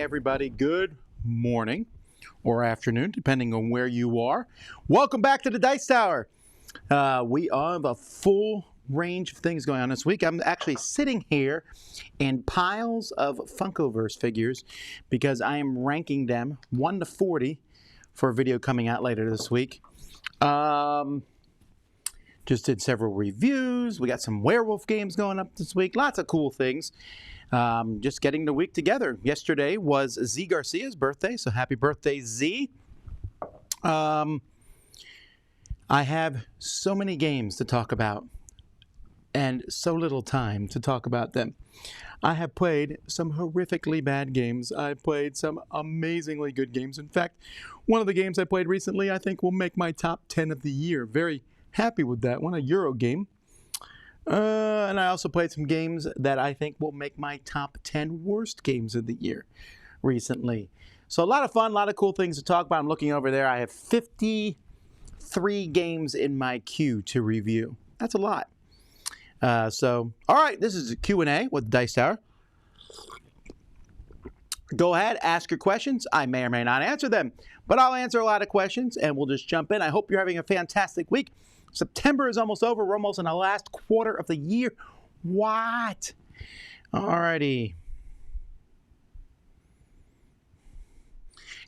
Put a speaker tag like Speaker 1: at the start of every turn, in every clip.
Speaker 1: everybody. Good morning or afternoon, depending on where you are. Welcome back to the Dice Tower. We have a full range of things going on this week. I'm actually sitting here in piles of Funkoverse figures because I am ranking them 1 to 40 for a video coming out later this week. Just did several reviews. We got some Werewolf games going up this week. Lots of cool things. Just getting the week together. Yesterday was Z Garcia's birthday, so happy birthday, Z. I have so many games to talk about and so little time to talk about them. I have played some horrifically bad games. I've played some amazingly good games. In fact, one of the games I played recently I think will make my top 10 of the year. Very happy with that one, a Euro game. And I also played some games that I think will make my top 10 worst games of the year recently. So a lot of fun, a lot of cool things to talk about. I'm looking over there. I have 53 games in my queue to review. That's a lot. All right, this is a Q&A with Dice Tower. Go ahead, ask your questions. I may or may not answer them, but I'll answer a lot of questions, and we'll just jump in. I hope you're having a fantastic week. September is almost over. We're almost in the last quarter of the year. What? Alrighty.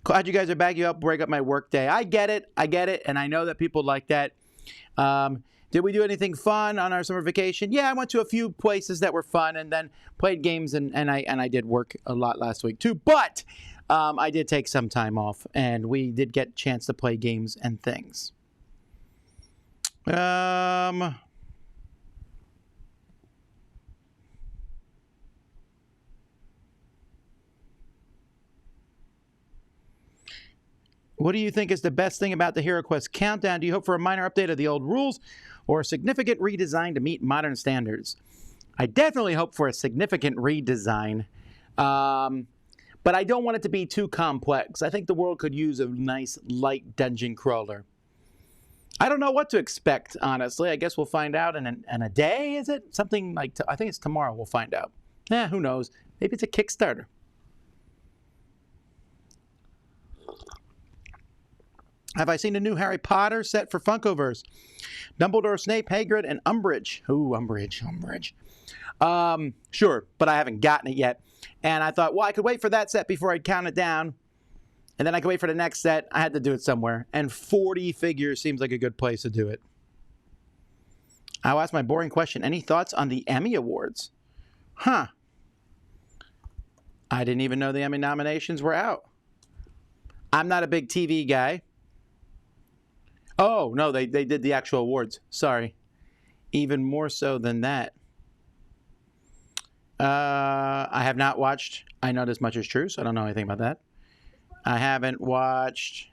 Speaker 1: Glad you guys are back. You helped break up my work day. I get it, and I know that people like that. Did we do anything fun on our summer vacation? Yeah, I went to a few places that were fun and then played games, and I did work a lot last week too. But I did take some time off, and we did get a chance to play games and things. What do you think is the best thing about the Hero Quest Countdown? Do you hope for a minor update of the old rules or a significant redesign to meet modern standards? I definitely hope for a significant redesign, but I don't want it to be too complex. I think the world could use a nice, light dungeon crawler. I don't know what to expect, honestly. I guess we'll find out in a day, is it? Something like, I think it's tomorrow we'll find out. Who knows? Maybe it's a Kickstarter. Have I seen the new Harry Potter set for Funkoverse? Dumbledore, Snape, Hagrid, and Umbridge. Ooh, Umbridge. Sure, but I haven't gotten it yet. And I thought, well, I could wait for that set before I count it down. And then I could wait for the next set. I had to do it somewhere. And 40 figures seems like a good place to do it. I'll ask my boring question. Any thoughts on the Emmy Awards? I didn't even know the Emmy nominations were out. I'm not a big TV guy. Oh, no, they did the actual awards. Sorry. Even more so than that. I have not watched. I know this much is true, so I don't know anything about that. I haven't watched.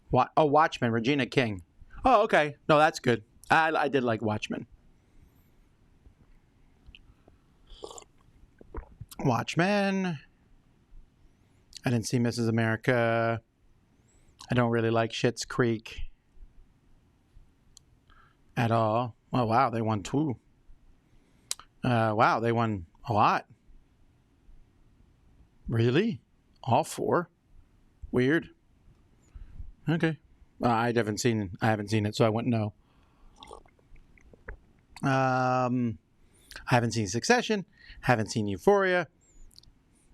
Speaker 1: Watchmen, Regina King. Oh, okay. No, that's good. I did like Watchmen. Watchmen. I didn't see Mrs. America. I don't really like Schitt's Creek at all. Oh, wow, they won 2. Wow, they won a lot. Really? All 4? Weird. Okay. I haven't seen it, so I wouldn't know. I haven't seen Succession. Haven't seen Euphoria.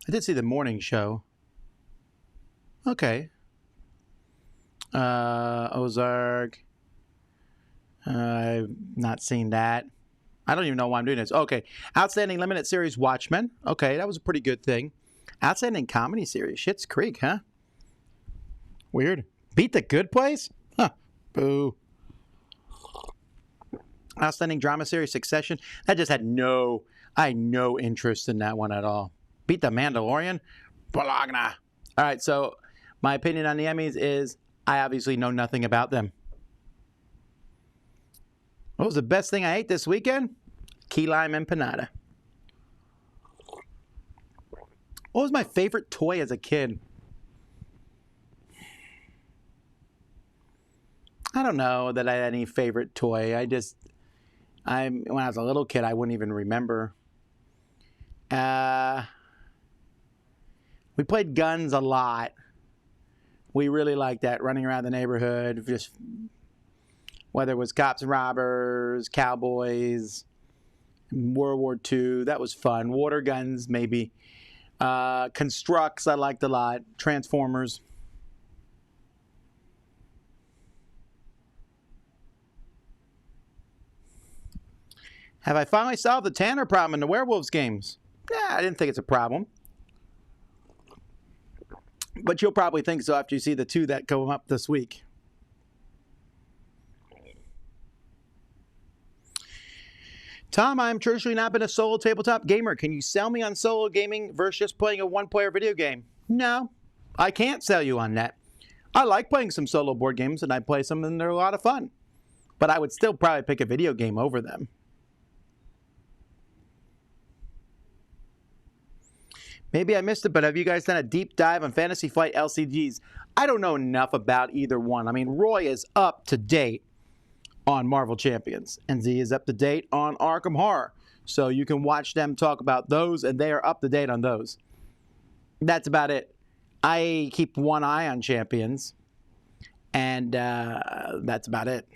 Speaker 1: I did see the morning show. Okay. Ozark. I've not seen that. I don't even know why I'm doing this. Okay. Outstanding Limited Series Watchmen. Okay, that was a pretty good thing. Outstanding Comedy Series Schitt's Creek, huh? Weird. Beat the Good Place? Huh. Boo. Outstanding Drama Series Succession. That just had no interest in that one at all. Beat the Mandalorian? Bologna. All right, so my opinion on the Emmys is I obviously know nothing about them. What was the best thing I ate this weekend? Key lime empanada. What was my favorite toy as a kid? I don't know that I had any favorite toy. When I was a little kid, I wouldn't even remember. We played guns a lot. We really liked that, running around the neighborhood, just whether it was cops and robbers, cowboys, World War II. That was fun. Water guns, maybe. Constructs, I liked a lot. Transformers. Have I finally solved the Tanner problem in the Werewolves games? Yeah, I didn't think it's a problem. But you'll probably think so after you see the 2 that come up this week. Tom, I'm traditionally not been a solo tabletop gamer. Can you sell me on solo gaming versus just playing a one-player video game? No, I can't sell you on that. I like playing some solo board games, and I play some, and they're a lot of fun. But I would still probably pick a video game over them. Maybe I missed it, but have you guys done a deep dive on Fantasy Flight LCGs? I don't know enough about either one. I mean, Roy is up to date on Marvel Champions, and Z is up to date on Arkham Horror. So you can watch them talk about those, and they are up to date on those. That's about it. I keep one eye on Champions, and that's about it.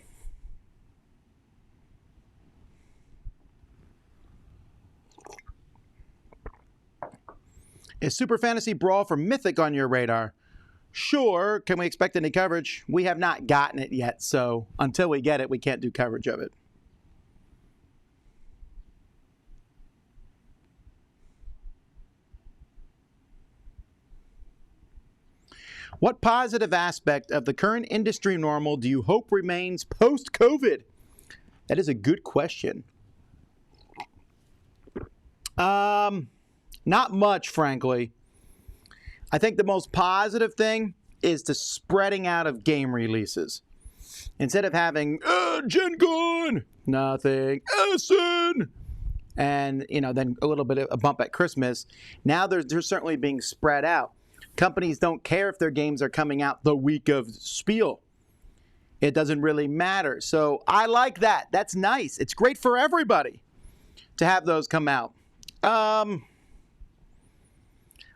Speaker 1: Is Super Fantasy Brawl for Mythic on your radar? Sure. Can we expect any coverage? We have not gotten it yet, so until we get it, we can't do coverage of it. What positive aspect of the current industry normal do you hope remains post-COVID? That is a good question. Not much, frankly. I think the most positive thing is the spreading out of game releases. Instead of having Gen Con, nothing, Essen, and then a little bit of a bump at Christmas, now they're certainly being spread out. Companies don't care if their games are coming out the week of Spiel. It doesn't really matter. So I like that. That's nice. It's great for everybody to have those come out.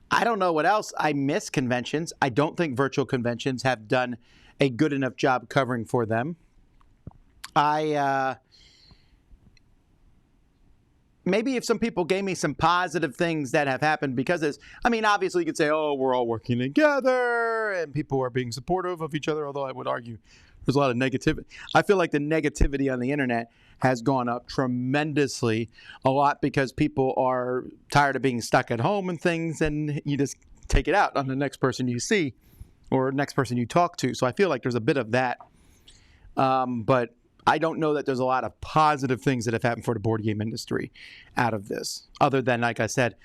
Speaker 1: I don't know what else. I miss conventions. I don't think virtual conventions have done a good enough job covering for them. Maybe if some people gave me some positive things that have happened because of this. I mean, obviously you could say, oh, we're all working together and people are being supportive of each other, although I would argue there's a lot of negativity. I feel like the negativity on the internet has gone up tremendously, a lot because people are tired of being stuck at home and things, and you just take it out on the next person you see or next person you talk to. So I feel like there's a bit of that. But I don't know that there's a lot of positive things that have happened for the board game industry out of this, other than, like I said,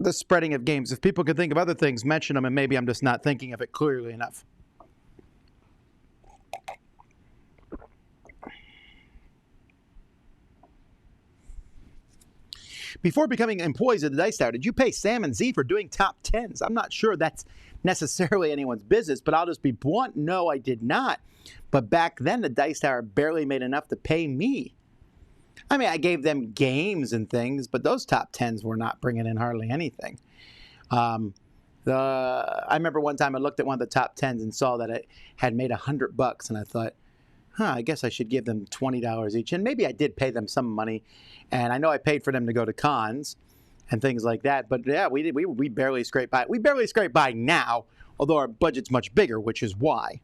Speaker 1: the spreading of games. If people could think of other things, mention them, and maybe I'm just not thinking of it clearly enough. Before becoming employees at the Dice Tower, did you pay Sam and Z for doing top 10s? I'm not sure that's necessarily anyone's business, but I'll just be blunt. No, I did not. But back then, the Dice Tower barely made enough to pay me. I mean, I gave them games and things, but those top 10s were not bringing in hardly anything. I remember one time I looked at one of the top 10s and saw that it had made $100, and I thought, I guess I should give them $20 each. And maybe I did pay them some money. And I know I paid for them to go to cons and things like that. But yeah, we barely scraped by. We barely scrape by now, although our budget's much bigger, which is why.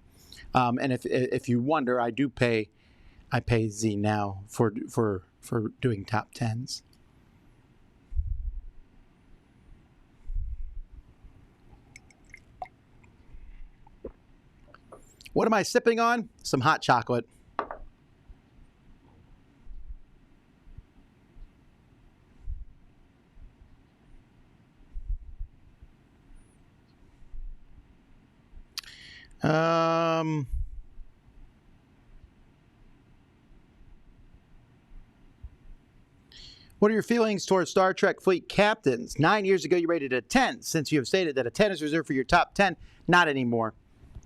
Speaker 1: And if you wonder, I pay Z now for doing top 10s. What am I sipping on? Some hot chocolate. What are your feelings towards Star Trek fleet captains? 9 years ago, you rated it a 10. Since you have stated that a 10 is reserved for your top 10, not anymore.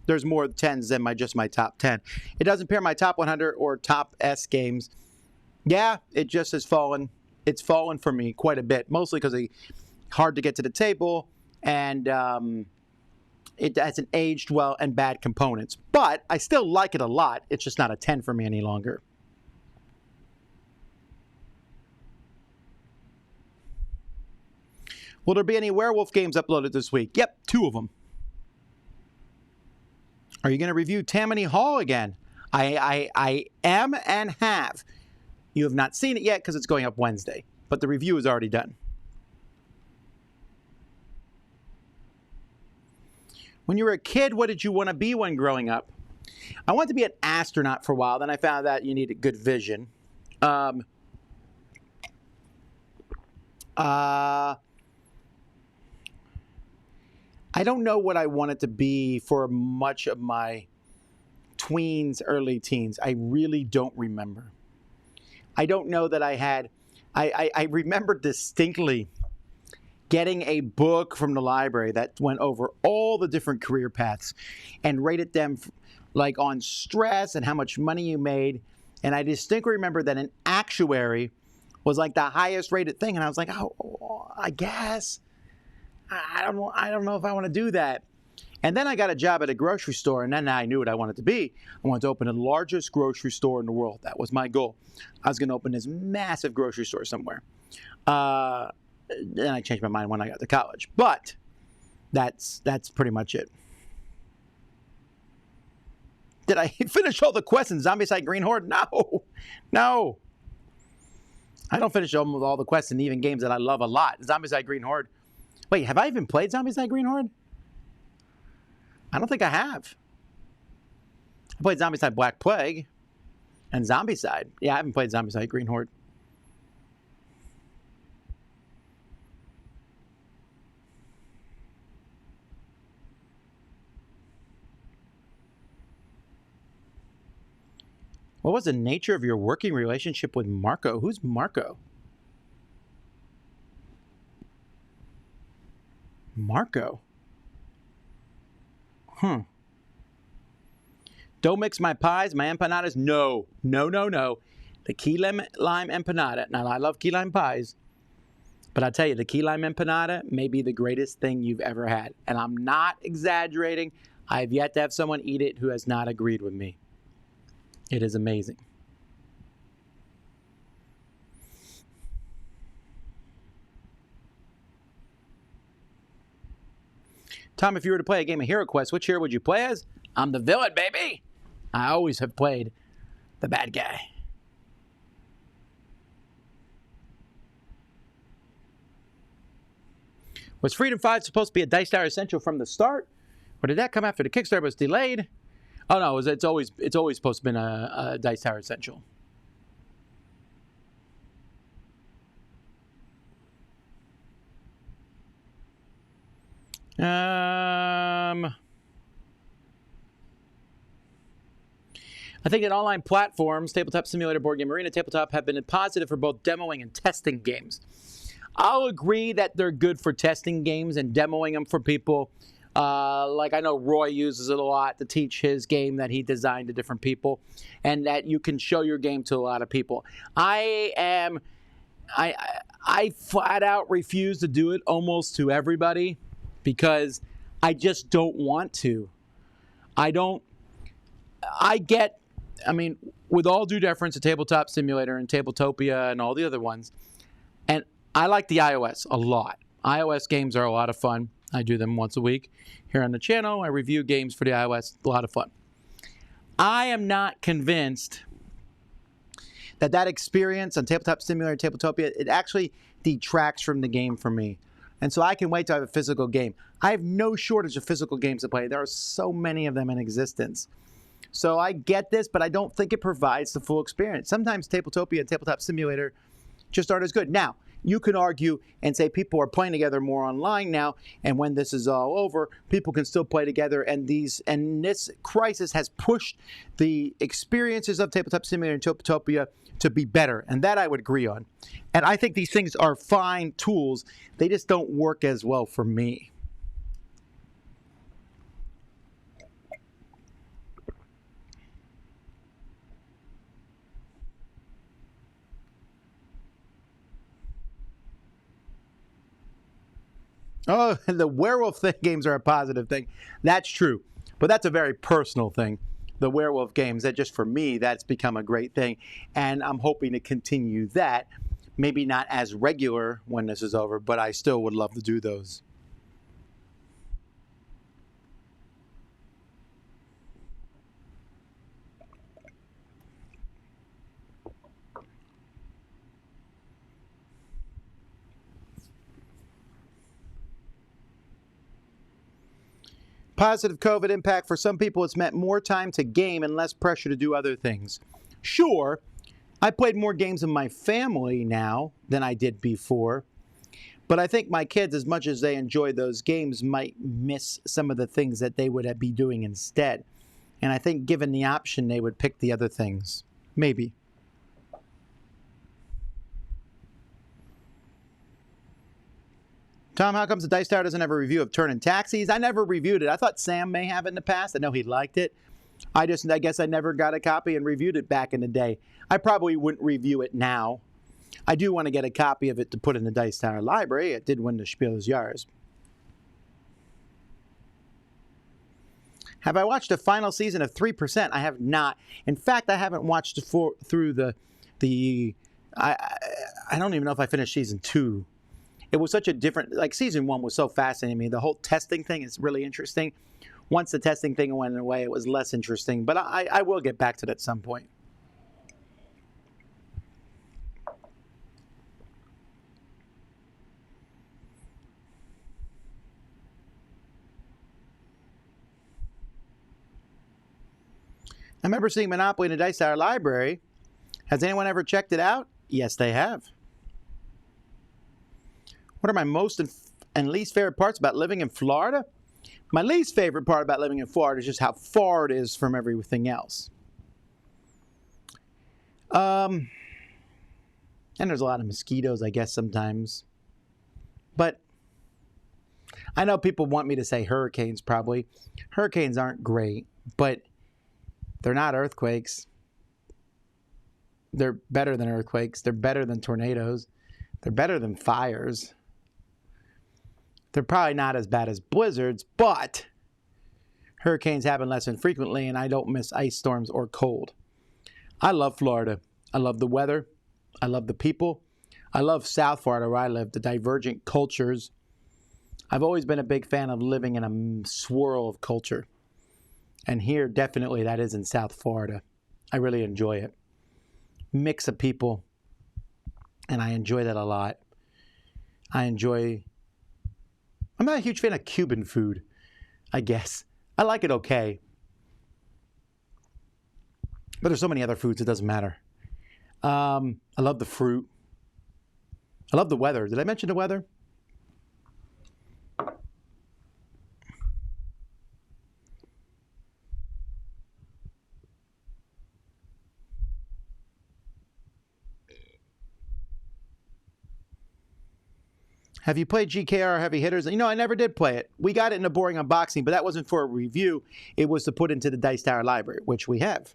Speaker 1: There's more 10s than just my top 10. It doesn't pair my top 100 or top S games. Yeah, it just has fallen. It's fallen for me quite a bit, mostly because it's hard to get to the table, and it hasn't aged well and bad components. But I still like it a lot. It's just not a 10 for me any longer. Will there be any Werewolf games uploaded this week? Yep, 2 of them. Are you going to review Tammany Hall again? I am and have. You have not seen it yet because it's going up Wednesday, but the review is already done. When you were a kid, what did you want to be when growing up? I wanted to be an astronaut for a while. Then I found out you needed good vision. I don't know what I wanted to be for much of my tweens, early teens. I really don't remember. I don't know that I had. I remember distinctly getting a book from the library that went over all the different career paths and rated them like on stress and how much money you made. And I distinctly remember that an actuary was like the highest rated thing. And I was like, oh, I guess. I don't know if I want to do that. And then I got a job at a grocery store, and then I knew what I wanted to be. I wanted to open the largest grocery store in the world. That was my goal. I was going to open this massive grocery store somewhere. Then I changed my mind when I got to college. But that's pretty much it. Did I finish all the quests in Zombicide Green Horde? No. I don't finish almost all the quests in even games that I love a lot. Zombicide Green Horde. Wait, have I even played Zombicide Green Horde? I don't think I have. I played Zombicide Black Plague and Zombicide. Yeah, I haven't played Zombicide Green Horde. What was the nature of your working relationship with Marco? Who's Marco? Marco? Don't mix my pies, my empanadas? No. The key lime empanada. Now, I love key lime pies, but I tell you, the key lime empanada may be the greatest thing you've ever had. And I'm not exaggerating. I've yet to have someone eat it who has not agreed with me. It is amazing. Tom, if you were to play a game of Hero Quest, which hero would you play as? I'm the villain, baby. I always have played the bad guy. Was Freedom 5 supposed to be a Dice Tower Essential from the start? Or did that come after the Kickstarter was delayed? Oh, no, it's always supposed to have been a Dice Tower Essential. I think that online platforms, Tabletop Simulator, Board Game Arena, Tabletop, have been positive for both demoing and testing games. I'll agree that they're good for testing games and demoing them for people. Like I know Roy uses it a lot to teach his game that he designed to different people, and that you can show your game to a lot of people. I flat out refuse to do it almost to everybody because I just don't want to. I mean, with all due deference to Tabletop Simulator and Tabletopia and all the other ones, and I like the iOS a lot. iOS games are a lot of fun. I do them once a week here on the channel. I review games for the iOS. A lot of fun. I am not convinced that experience on Tabletop Simulator, Tabletopia, it actually detracts from the game for me. And so I can wait till I have a physical game. I have no shortage of physical games to play. There are so many of them in existence. So I get this, but I don't think it provides the full experience. Sometimes Tabletopia and Tabletop Simulator just aren't as good. Now, you can argue and say people are playing together more online now, and when this is all over, people can still play together, and this crisis has pushed the experiences of Tabletop Simulator and Tabletopia to be better, and that I would agree on. And I think these things are fine tools. They just don't work as well for me. Oh, the werewolf games are a positive thing. That's true. But that's a very personal thing. The werewolf games, that just for me, that's become a great thing. And I'm hoping to continue that. Maybe not as regular when this is over, but I still would love to do those. Positive COVID impact. For some people, it's meant more time to game and less pressure to do other things. Sure, I played more games in my family now than I did before. But I think my kids, as much as they enjoy those games, might miss some of the things that they would be doing instead. And I think given the option, they would pick the other things. Maybe. Tom, how comes the Dice Tower doesn't have a review of Turning Taxis? I never reviewed it. I thought Sam may have it in the past. I know he liked it. I guess I never got a copy and reviewed it back in the day. I probably wouldn't review it now. I do want to get a copy of it to put in the Dice Tower library. It did win the Spiel des Jahres. Have I watched the final season of 3%? I have not. In fact, I haven't watched through the I don't even know if I finished season 2. It was such a different, like season 1 was so fascinating to me. The whole testing thing is really interesting. Once the testing thing went away, it was less interesting. But I will get back to that at some point. I remember seeing Monopoly in the Dice Tower library. Has anyone ever checked it out? Yes, they have. What are my most and least favorite parts about living in Florida? My least favorite part about living in Florida is just how far it is from everything else. And there's a lot of mosquitoes, I guess, sometimes. But I know people want me to say hurricanes, probably. Hurricanes aren't great, but they're not earthquakes. They're better than earthquakes. They're better than tornadoes. They're better than fires. They're probably not as bad as blizzards, but hurricanes happen less infrequently, and I don't miss ice storms or cold. I love Florida. I love the weather. I love the people. I love South Florida, where I live, the divergent cultures. I've always been a big fan of living in a swirl of culture. And here, definitely, that is in South Florida. I really enjoy it. Mix of people, and I enjoy that a lot. I'm not a huge fan of Cuban food, I guess. I like it okay. But there's so many other foods, it doesn't matter. I love the fruit. I love the weather. Did I mention the weather? Have you played GKR Heavy Hitters? You know, I never did play it. We got it in a boring unboxing, but that wasn't for a review. It was to put into the Dice Tower library, which we have.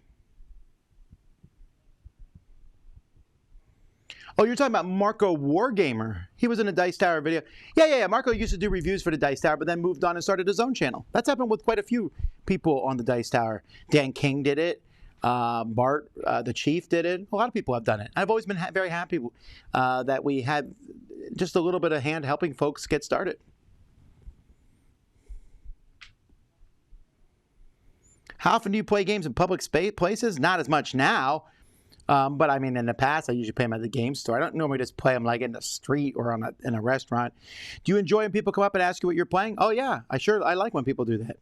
Speaker 1: Oh, you're talking about Marco Wargamer. He was in a Dice Tower video. Yeah. Marco used to do reviews for the Dice Tower, but then moved on and started his own channel. That's happened with quite a few people on the Dice Tower. Dan King did it. Bart, the Chief, did it. A lot of people have done it. I've always been very happy that we had just a little bit of hand helping folks get started. How often do you play games in public places? Not as much now. But I mean, in the past, I usually play them at the game store. I don't normally just play them like in the street or in a restaurant. Do you enjoy when people come up and ask you what you're playing? Oh, yeah. I like when people do that.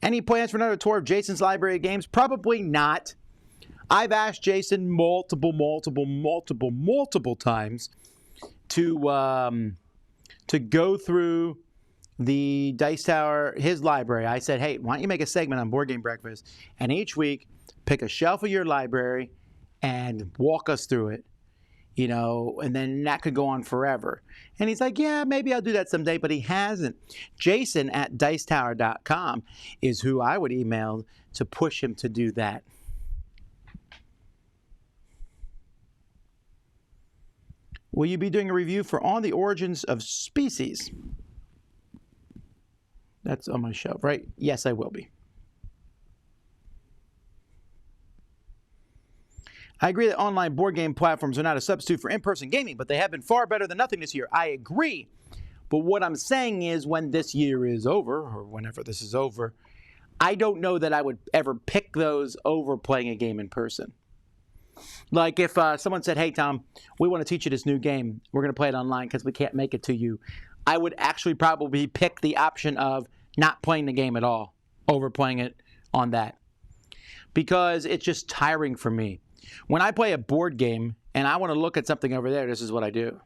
Speaker 1: Any plans for another tour of Jason's library of games? Probably not. I've asked Jason multiple times to go through the Dice Tower, his library. I said, hey, why don't you make a segment on Board Game Breakfast, and each week pick a shelf of your library and walk us through it, you know, and then that could go on forever. And he's like, yeah, maybe I'll do that someday, but he hasn't. Jason at dicetower.com is who I would email to push him to do that. Will you be doing a review for On the Origins of Species? That's on my shelf, right? Yes, I will be. I agree that online board game platforms are not a substitute for in-person gaming, but they have been far better than nothing this year. I agree. But what I'm saying is when this year is over, or whenever this is over, I don't know that I would ever pick those over playing a game in person. Like if someone said, hey, Tom, we want to teach you this new game. We're going to play it online because we can't make it to you. I would actually probably pick the option of not playing the game at all over playing it on that. Because it's just tiring for me. When I play a board game and I want to look at something over there, this is what I do.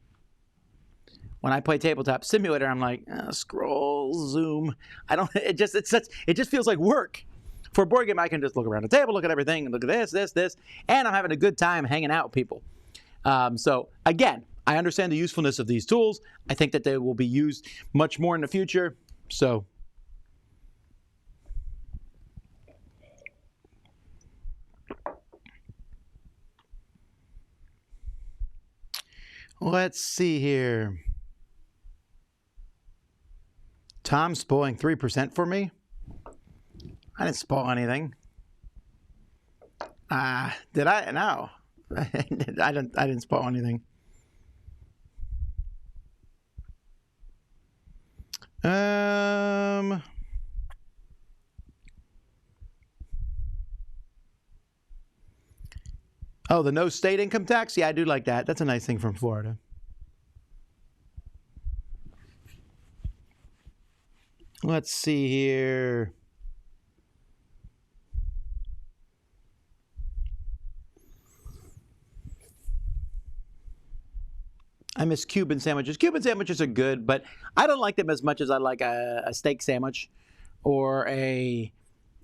Speaker 1: When I play Tabletop Simulator, I'm like, scroll, zoom. It just feels like work. For a board game, I can just look around the table, look at everything, and look at this, and I'm having a good time hanging out with people. So again, I understand the usefulness of these tools. I think that they will be used much more in the future. So let's see here. Tom's spoiling 3% for me. I didn't spoil anything. Did I? No. I didn't spoil anything. Oh, the no state income tax? Yeah, I do like that. That's a nice thing from Florida. Let's see here. I miss Cuban sandwiches. Cuban sandwiches are good, but I don't like them as much as I like a steak sandwich or a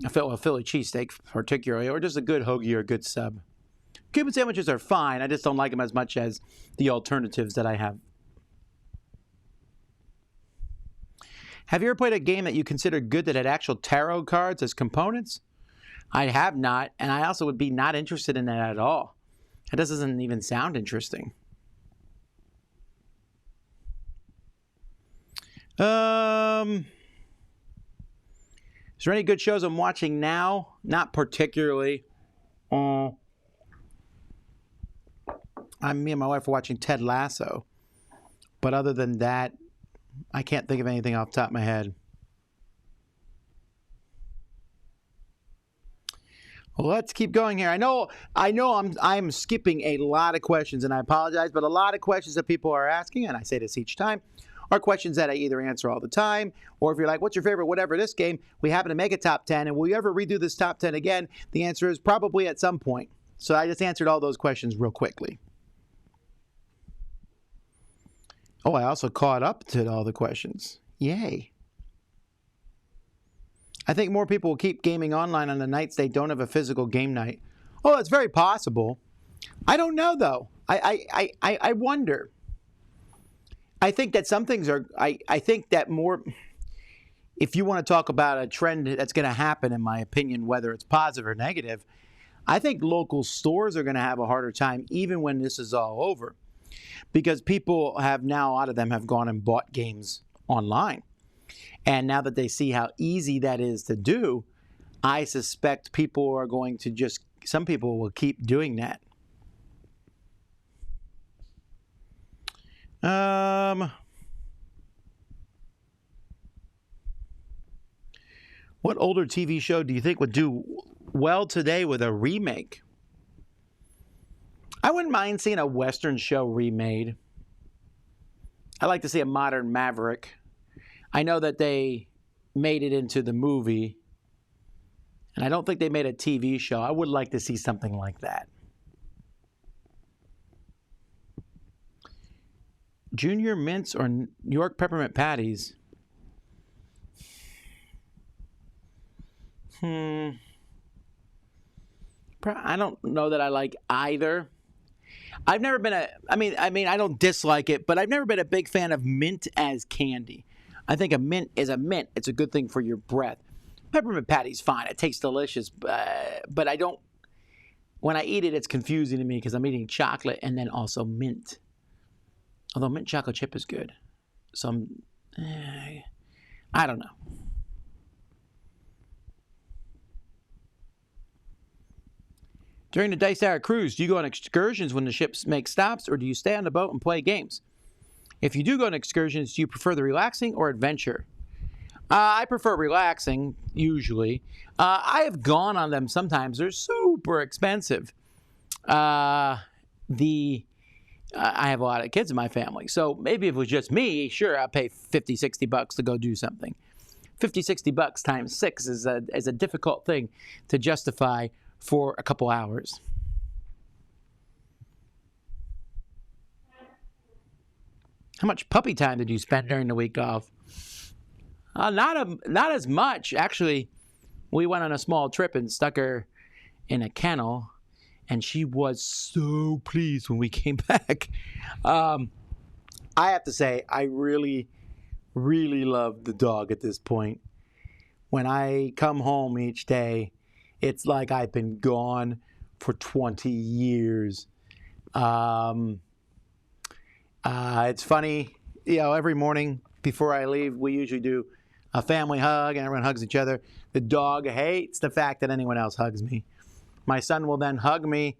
Speaker 1: Philly cheesesteak particularly, or just a good hoagie or a good sub. Cuban sandwiches are fine. I just don't like them as much as the alternatives that I have. Have you ever played a game that you consider good that had actual tarot cards as components? I have not, and I also would be not interested in that at all. That doesn't even sound interesting. Is there any good shows I'm watching now? Not particularly. Me and my wife are watching Ted Lasso. But other than that, I can't think of anything off the top of my head. Well, let's keep going here. I know I'm skipping a lot of questions, and I apologize, but a lot of questions that people are asking, and I say this each time, are questions that I either answer all the time, or if you're like, what's your favorite whatever this game, we happen to make a top 10, and will you ever redo this top 10 again? The answer is probably at some point. So I just answered all those questions real quickly. Oh, I also caught up to all the questions. Yay. I think more people will keep gaming online on the nights they don't have a physical game night. Oh, it's very possible. I don't know, though. I wonder. I think that some things are, I think that more, if you want to talk about a trend that's going to happen, in my opinion, whether it's positive or negative, I think local stores are going to have a harder time even when this is all over. Because people have now, a lot of them have gone and bought games online. And now that they see how easy that is to do, I suspect people are going to just, some people will keep doing that. What older TV show do you think would do well today with a remake? I wouldn't mind seeing a Western show remade. I'd like to see a modern Maverick. I know that they made it into the movie, and I don't think they made a TV show. I would like to see something like that. Junior Mints or New York Peppermint Patties? I don't know that I like either. I've never been I don't dislike it, but I've never been a big fan of mint as candy. I think a mint is a mint. It's a good thing for your breath. Peppermint patty's fine. It tastes delicious, but I don't, when I eat it, it's confusing to me because I'm eating chocolate and then also mint. Although mint chocolate chip is good. I don't know. During the Dice Tower cruise, do you go on excursions when the ships make stops, or do you stay on the boat and play games? If you do go on excursions, do you prefer the relaxing or adventure? I prefer relaxing, usually. I have gone on them sometimes. They're super expensive. I have a lot of kids in my family, so maybe if it was just me, sure, I'll pay $50, $60 to go do something. $50, $60 times 6 is a difficult thing to justify for a couple hours. How much puppy time did you spend during the week off? Not as much. Actually, we went on a small trip and stuck her in a kennel, and she was so pleased when we came back. I have to say, I really, really love the dog at this point. When I come home each day, it's like I've been gone for 20 years. It's funny, every morning before I leave, we usually do a family hug, and everyone hugs each other. The dog hates the fact that anyone else hugs me. My son will then hug me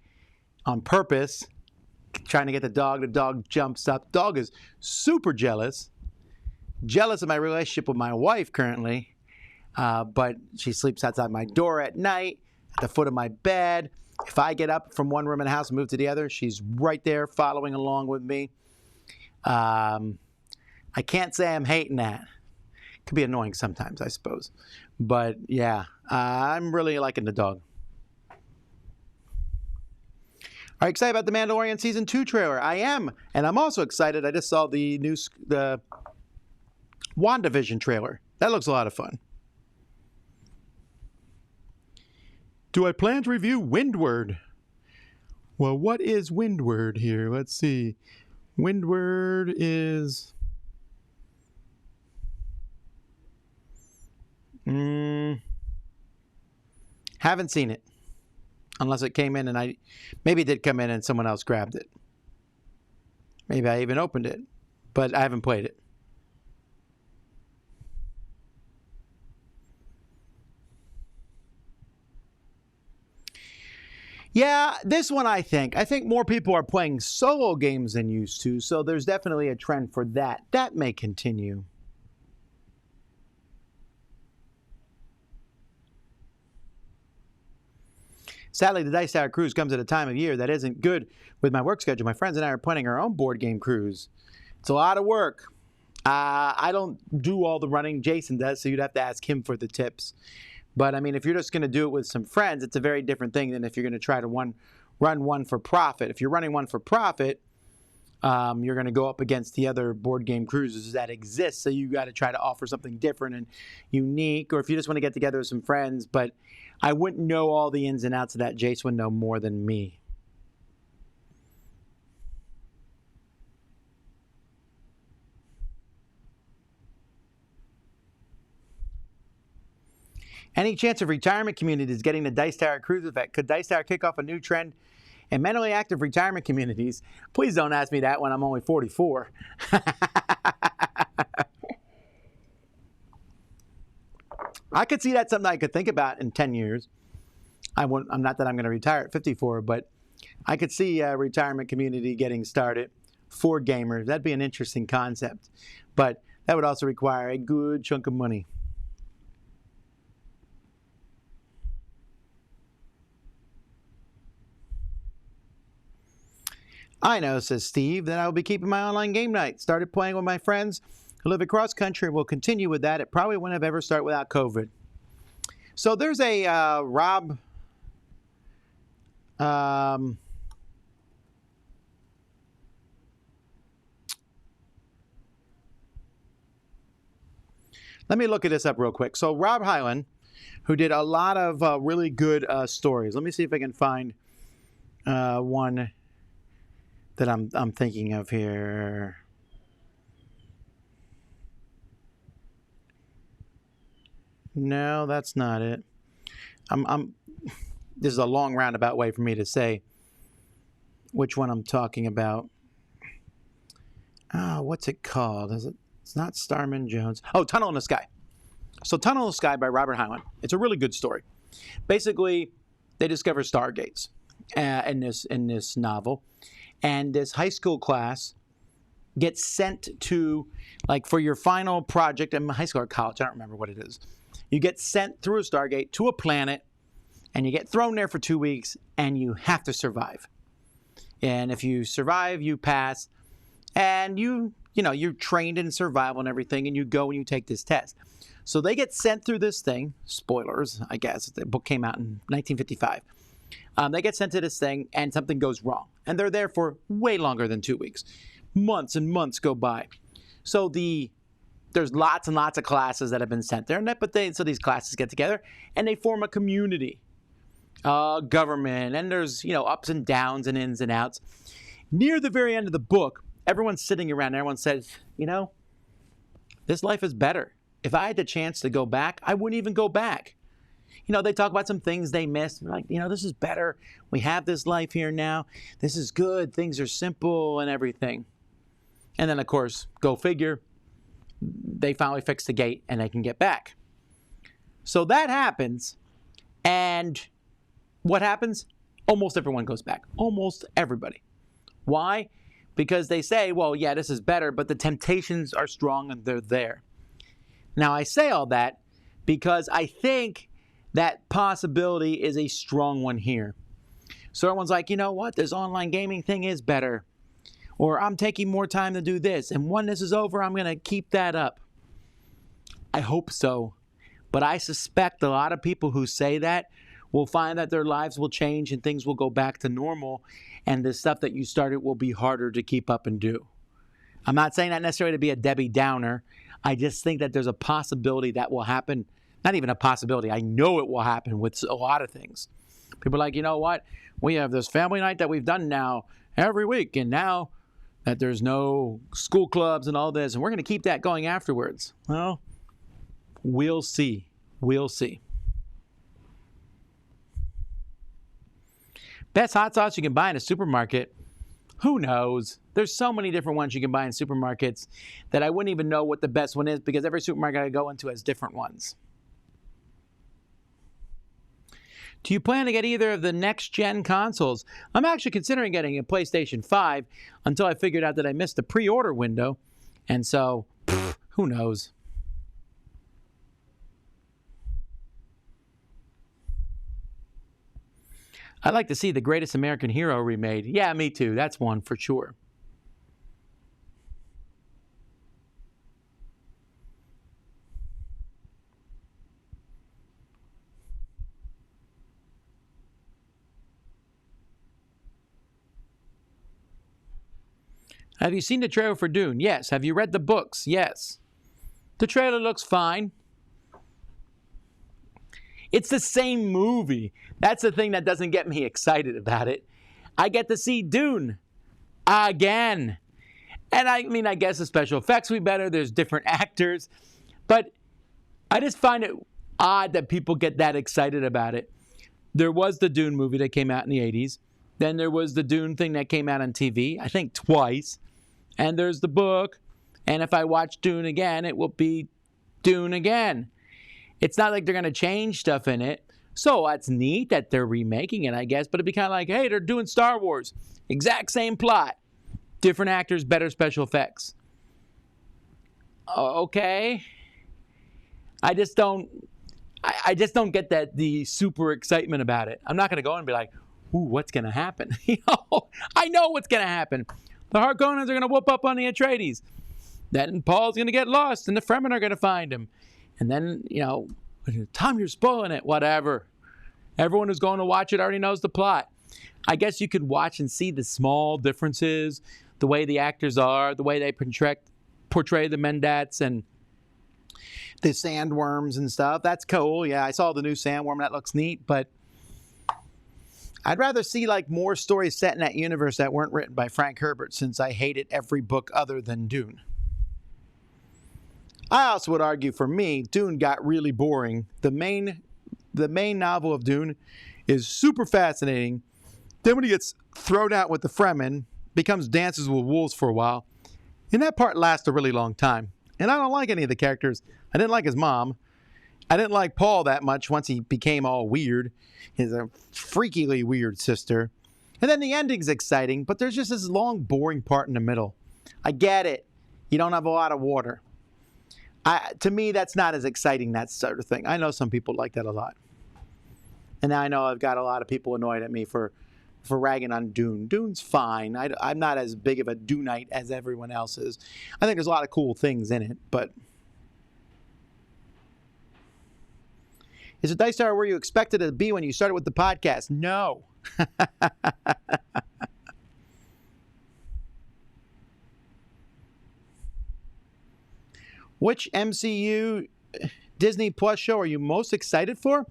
Speaker 1: on purpose, trying to get the dog. The dog jumps up. The dog is super jealous of my relationship with my wife currently, but she sleeps outside my door at night, at the foot of my bed. If I get up from one room in the house and move to the other, she's right there following along with me. I can't say I'm hating that. It could be annoying sometimes, I suppose. But yeah, I'm really liking the dog. Are you excited about the Mandalorian Season 2 trailer? I am. And I'm also excited. I just saw the WandaVision trailer. That looks a lot of fun. Do I plan to review Windward? Well, what is Windward here? Let's see. Windward is... haven't seen it. Unless it came in and maybe it did come in and someone else grabbed it. Maybe I even opened it. But I haven't played it. Yeah, this one I think more people are playing solo games than used to, so there's definitely a trend for that. That may continue. Sadly, the Dice Tower cruise comes at a time of year that isn't good with my work schedule. My friends and I are planning our own board game cruise. It's a lot of work. I don't do all the running. Jason does, so you'd have to ask him for the tips. But, I mean, if you're just going to do it with some friends, it's a very different thing than if you're going to try to run one for profit. If you're running one for profit, you're going to go up against the other board game cruises that exist. So you got to try to offer something different and unique. Or if you just want to get together with some friends. But I wouldn't know all the ins and outs of that. Jace would know more than me. Any chance of retirement communities getting the Dice Tower cruise effect? Could Dice Tower kick off a new trend in mentally active retirement communities? Please don't ask me that when I'm only 44. I could see that's something I could think about in 10 years. I'm not that I'm going to retire at 54, but I could see a retirement community getting started for gamers. That'd be an interesting concept. But that would also require a good chunk of money. I know, says Steve, that I will be keeping my online game night. Started playing with my friends who live across country and will continue with that. It probably wouldn't have ever started without COVID. So there's a Rob... let me look at this up real quick. So Rob Hyland, who did a lot of really good stories. Let me see if I can find one that I'm thinking of here. No, that's not it. This is a long roundabout way for me to say which one I'm talking about. what's it called? It's not Starman Jones. Oh, Tunnel in the Sky. So Tunnel in the Sky by Robert Heinlein. It's a really good story. Basically, they discover stargates in this novel, and this high school class gets sent to, like, for your final project in high school or college, I don't remember what it is. You get sent through a stargate to a planet, and you get thrown there for 2 weeks, and you have to survive. And if you survive, you pass, and you're trained in survival and everything, and you go and you take this test. So they get sent through this thing. Spoilers, I guess. The book came out in 1955. They get sent to this thing, and something goes wrong. And they're there for way longer than 2 weeks. Months and months go by. So there's lots and lots of classes that have been sent there. So these classes get together, and they form a community, government, and there's ups and downs and ins and outs. Near the very end of the book, everyone's sitting around, and everyone says, this life is better. If I had the chance to go back, I wouldn't even go back. They talk about some things they missed. They're like, this is better. We have this life here now. This is good. Things are simple and everything. And then, of course, go figure, they finally fix the gate and they can get back. So that happens. And what happens? Almost everyone goes back. Almost everybody. Why? Because they say, well, yeah, this is better, but the temptations are strong and they're there. Now, I say all that because I think that possibility is a strong one here. So everyone's like, you know what? This online gaming thing is better. Or I'm taking more time to do this. And when this is over, I'm going to keep that up. I hope so. But I suspect a lot of people who say that will find that their lives will change and things will go back to normal. And the stuff that you started will be harder to keep up and do. I'm not saying that necessarily to be a Debbie Downer. I just think that there's a possibility that will happen. Not even a possibility. I know it will happen with a lot of things. People are like, you know what? We have this family night that we've done now every week. And now that there's no school clubs and all this, and we're going to keep that going afterwards. Well, we'll see. We'll see. Best hot sauce you can buy in a supermarket. Who knows? There's so many different ones you can buy in supermarkets that I wouldn't even know what the best one is because every supermarket I go into has different ones. Do you plan to get either of the next-gen consoles? I'm actually considering getting a PlayStation 5 until I figured out that I missed the pre-order window. And so, who knows? I'd like to see The Greatest American Hero remade. Yeah, me too. That's one for sure. Have you seen the trailer for Dune? Yes. Have you read the books? Yes. The trailer looks fine. It's the same movie. That's the thing that doesn't get me excited about it. I get to see Dune again. And I guess the special effects will be better. There's different actors. But I just find it odd that people get that excited about it. There was the Dune movie that came out in the 80s. Then there was the Dune thing that came out on TV, I think twice. And there's the book. And if I watch Dune again, it will be Dune again. It's not like they're going to change stuff in it. So that's neat that they're remaking it, I guess. But it'd be kind of like, hey, they're doing Star Wars. Exact same plot. Different actors, better special effects. Okay. I just don't get the super excitement about it. I'm not going to go and be like, ooh, what's going to happen? I know what's going to happen. The Harkonnens are going to whoop up on the Atreides. Then Paul's going to get lost, and the Fremen are going to find him. And then, Tom, you're spoiling it. Whatever. Everyone who's going to watch it already knows the plot. I guess you could watch and see the small differences, the way the actors are, the way they portray the Mendats and the sandworms and stuff. That's cool. Yeah, I saw the new sandworm. That looks neat. But I'd rather see more stories set in that universe that weren't written by Frank Herbert, since I hated every book other than Dune. I also would argue, for me, Dune got really boring. The main novel of Dune is super fascinating. Then when he gets thrown out with the Fremen, becomes Dances with Wolves for a while, And that part lasts a really long time. And I don't like any of the characters. I didn't like his mom. I didn't like Paul that much once he became all weird. He's a freakily weird sister. And then the ending's exciting, but there's just this long, boring part in the middle. I get it. You don't have a lot of water. To me, that's not as exciting, that sort of thing. I know some people like that a lot. And now I know I've got a lot of people annoyed at me for ragging on Dune. Dune's fine. I'm not as big of a Duneite as everyone else is. I think there's a lot of cool things in it, but... Is it Dice Tower where you expected it to be when you started with the podcast? No. Which MCU Disney Plus show are you most excited for?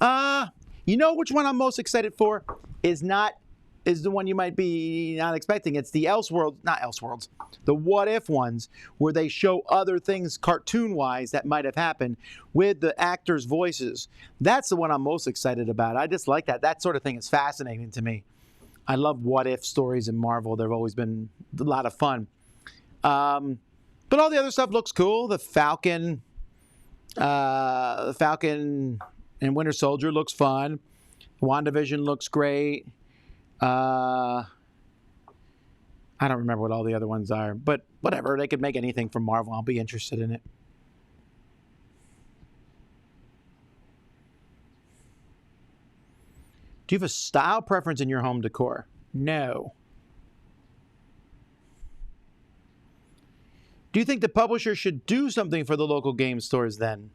Speaker 1: You know which one I'm most excited for is the one you might be not expecting. It's the the What If ones, where they show other things cartoon-wise that might have happened with the actors' voices. That's the one I'm most excited about. I just like that. That sort of thing is fascinating to me. I love What If stories in Marvel. They've always been a lot of fun. But all the other stuff looks cool. The Falcon and Winter Soldier looks fun. WandaVision looks great. I don't remember what all the other ones are, but whatever. They could make anything from Marvel. I'll be interested in it. Do you have a style preference in your home decor? No. Do you think the publisher should do something for the local game stores then?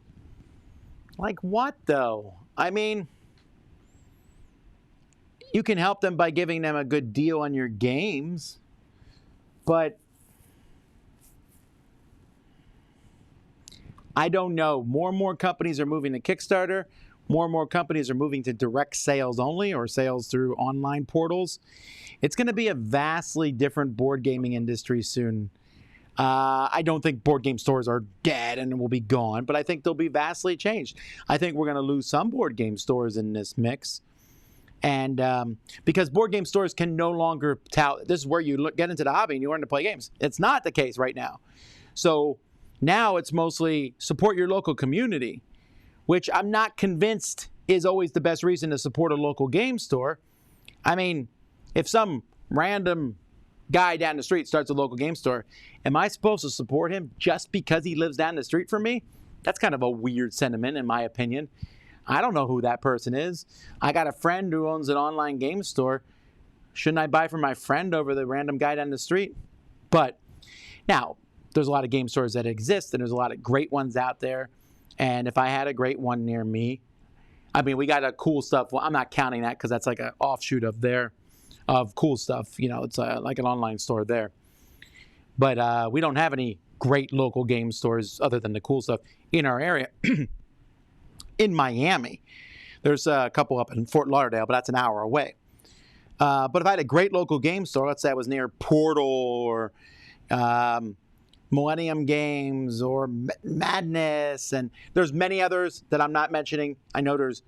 Speaker 1: Like what, though? I mean, you can help them by giving them a good deal on your games, but I don't know. More and more companies are moving to Kickstarter. More and more companies are moving to direct sales only or sales through online portals. It's going to be a vastly different board gaming industry soon. I don't think board game stores are dead and will be gone, but I think they'll be vastly changed. I think we're going to lose some board game stores in this mix. And because board game stores can no longer tout, this is where you get into the hobby and you learn to play games. It's not the case right now. So now it's mostly support your local community, which I'm not convinced is always the best reason to support a local game store. I mean, if some random guy down the street starts a local game store, am I supposed to support him just because he lives down the street from me? That's kind of a weird sentiment, in my opinion. I don't know who that person is. I got a friend who owns an online game store. Shouldn't I buy from my friend over the random guy down the street? But now, there's a lot of game stores that exist, and there's a lot of great ones out there. And if I had a great one near me, I mean, we got a cool stuff. Well, I'm not counting that because that's like an offshoot of cool stuff. You know, it's like an online store there. But we don't have any great local game stores other than the cool stuff in our area. In Miami, there's a couple up in Fort Lauderdale, but that's an hour away. But if I had a great local game store, let's say I was near Portal or Millennium Games or Madness, and there's many others that I'm not mentioning. I know there's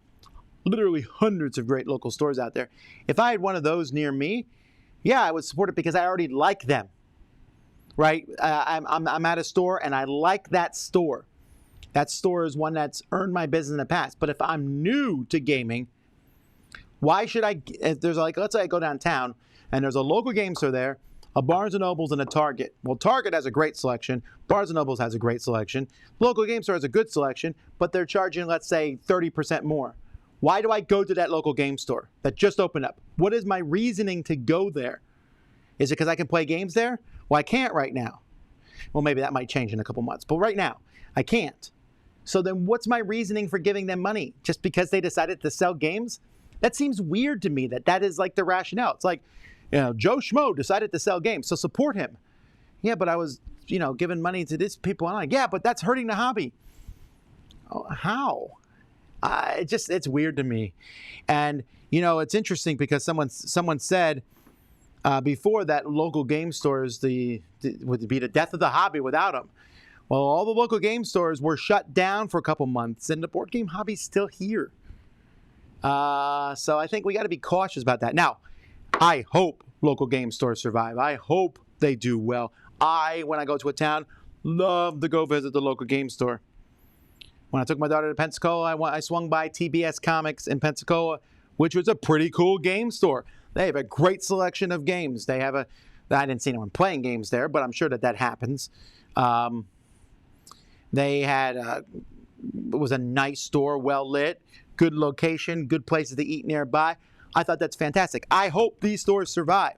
Speaker 1: literally hundreds of great local stores out there. If I had one of those near me, yeah, I would support it because I already like them, right? I'm at a store and I like that store. That store is one that's earned my business in the past. But if I'm new to gaming, why should I? If there's like, let's say I go downtown and there's a local game store there, a Barnes & Nobles and a Target. Well, Target has a great selection. Barnes & Nobles has a great selection. Local game store has a good selection, but they're charging, let's say, 30% more. Why do I go to that local game store that just opened up? What is my reasoning to go there? Is it because I can play games there? Well, I can't right now. Well, maybe that might change in a couple months. But right now, I can't. So then what's my reasoning for giving them money? Just because they decided to sell games? That seems weird to me that is like the rationale. It's like, you know, Joe Schmo decided to sell games, so support him. Yeah, but I was, giving money to these people. I'm like, yeah, but that's hurting the hobby. Oh, how? It's weird to me. And, it's interesting because someone said before that local game stores would be the death of the hobby without them. Well, all the local game stores were shut down for a couple months, and the board game hobby's still here. So I think we got to be cautious about that. Now, I hope local game stores survive. I hope they do well. when I go to a town, love to go visit the local game store. When I took my daughter to Pensacola, I swung by TBS Comics in Pensacola, which was a pretty cool game store. They have a great selection of games. They have I didn't see anyone playing games there, but I'm sure that happens. They had, it was a nice store, well lit, good location, good places to eat nearby. I thought that's fantastic. I hope these stores survive.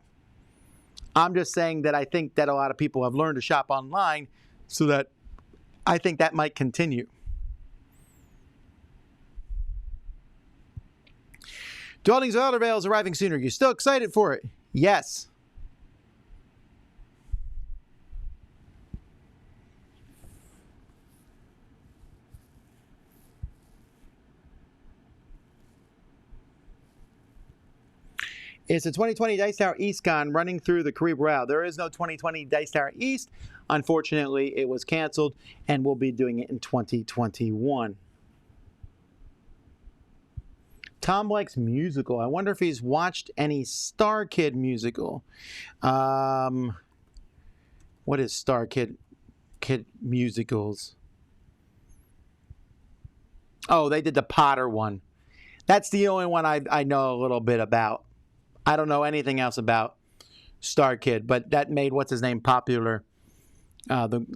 Speaker 1: I'm just saying that I think that a lot of people have learned to shop online, so that I think that might continue. Dwellings of Elder Vale is arriving sooner. You still excited for it? Yes. It's the 2020 Dice Tower EastCon running through the Caribe Royale. There is no 2020 Dice Tower East. Unfortunately, it was canceled, and we'll be doing it in 2021. Tom likes musical. I wonder if he's watched any Star Kid musical. What is Star Kid musicals? Oh, they did the Potter one. That's the only one I know a little bit about. I don't know anything else about Star Kid, but that made what's-his-name popular.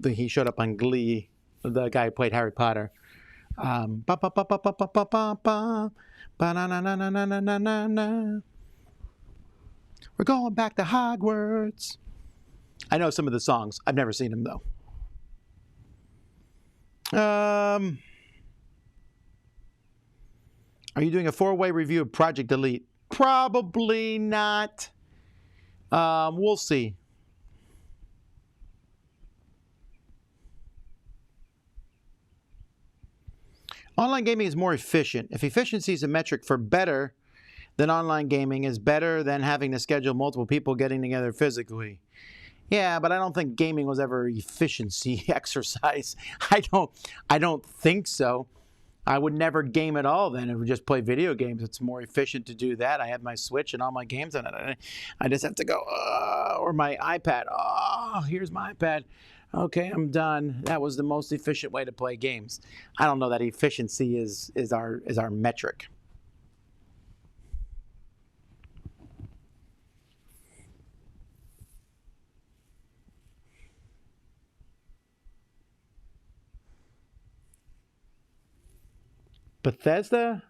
Speaker 1: He showed up on Glee, the guy who played Harry Potter. We're going back to Hogwarts. I know some of the songs. I've never seen them, though. Are you doing a 4-way review of Project Elite? Probably not. We'll see. Online gaming is more efficient. If efficiency is a metric for better, then online gaming is better than having to schedule multiple people getting together physically. Yeah, but I don't think gaming was ever efficiency exercise. I don't think so. I would never game at all then. I would just play video games. It's more efficient to do that. I have my Switch and all my games on it. I just have to go, or my iPad. Oh, here's my iPad. Okay, I'm done. That was the most efficient way to play games. I don't know that efficiency is our metric. Bethesda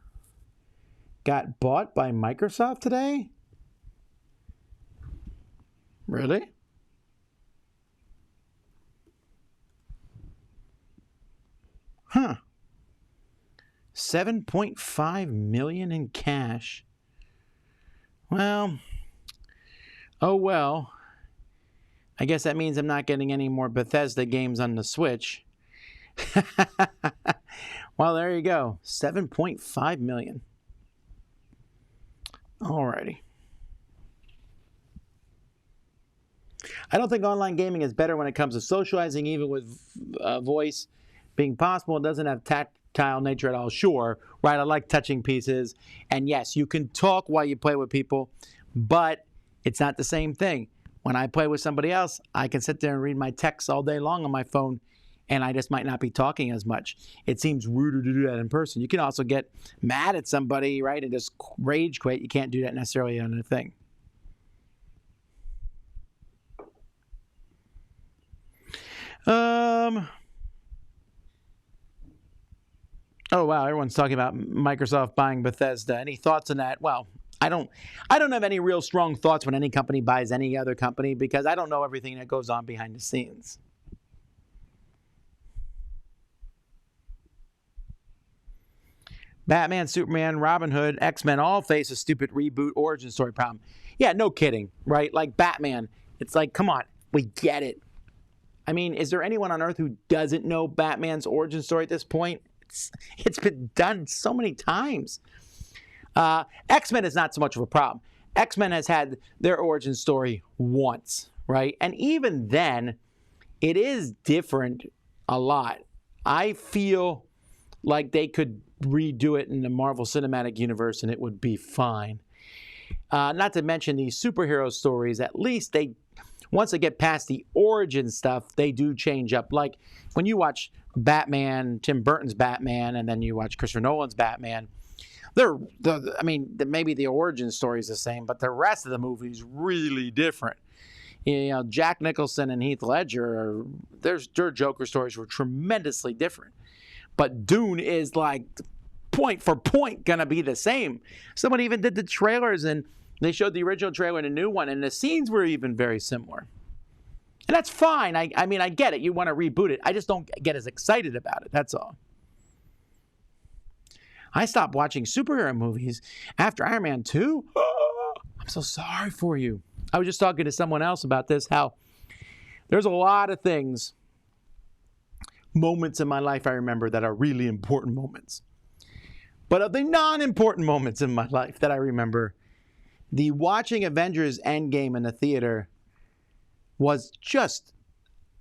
Speaker 1: got bought by Microsoft today? Really? Huh. $7.5 million in cash. Well, oh well. I guess that means I'm not getting any more Bethesda games on the Switch. Well, there you go. $7.5 million. Alrighty. I don't think online gaming is better when it comes to socializing, even with voice being possible. It doesn't have tactile nature at all. Sure, right? I like touching pieces. And yes, you can talk while you play with people, but it's not the same thing. When I play with somebody else, I can sit there and read my texts all day long on my phone, and I just might not be talking as much. It seems ruder to do that in person. You can also get mad at somebody, right, and just rage quit. You can't do that necessarily on a thing. Oh, wow, everyone's talking about Microsoft buying Bethesda. Any thoughts on that? Well, I don't have any real strong thoughts when any company buys any other company, because I don't know everything that goes on behind the scenes. Batman, Superman, Robin Hood, X-Men all face a stupid reboot origin story problem. Yeah, no kidding, right? Like Batman, it's like, come on, we get it. I mean, is there anyone on Earth who doesn't know Batman's origin story at this point? It's been done so many times. X-Men is not so much of a problem. X-Men has had their origin story once, right? And even then, it is different a lot. I feel like they could redo it in the Marvel Cinematic Universe and it would be fine. Not to mention these superhero stories, at least once they get past the origin stuff, they do change up. Like when you watch Batman, Tim Burton's Batman, and then you watch Christopher Nolan's Batman, maybe the origin story is the same, but the rest of the movie is really different. Jack Nicholson and Heath Ledger, their Joker stories were tremendously different. But Dune is like point for point going to be the same. Someone even did the trailers, and they showed the original trailer and a new one, and the scenes were even very similar. And that's fine. I get it. You want to reboot it. I just don't get as excited about it. That's all. I stopped watching superhero movies after Iron Man 2. I'm so sorry for you. I was just talking to someone else about this, how there's a lot of things, moments in my life I remember that are really important moments. But of the non-important moments in my life that I remember, the watching Avengers Endgame in the theater was just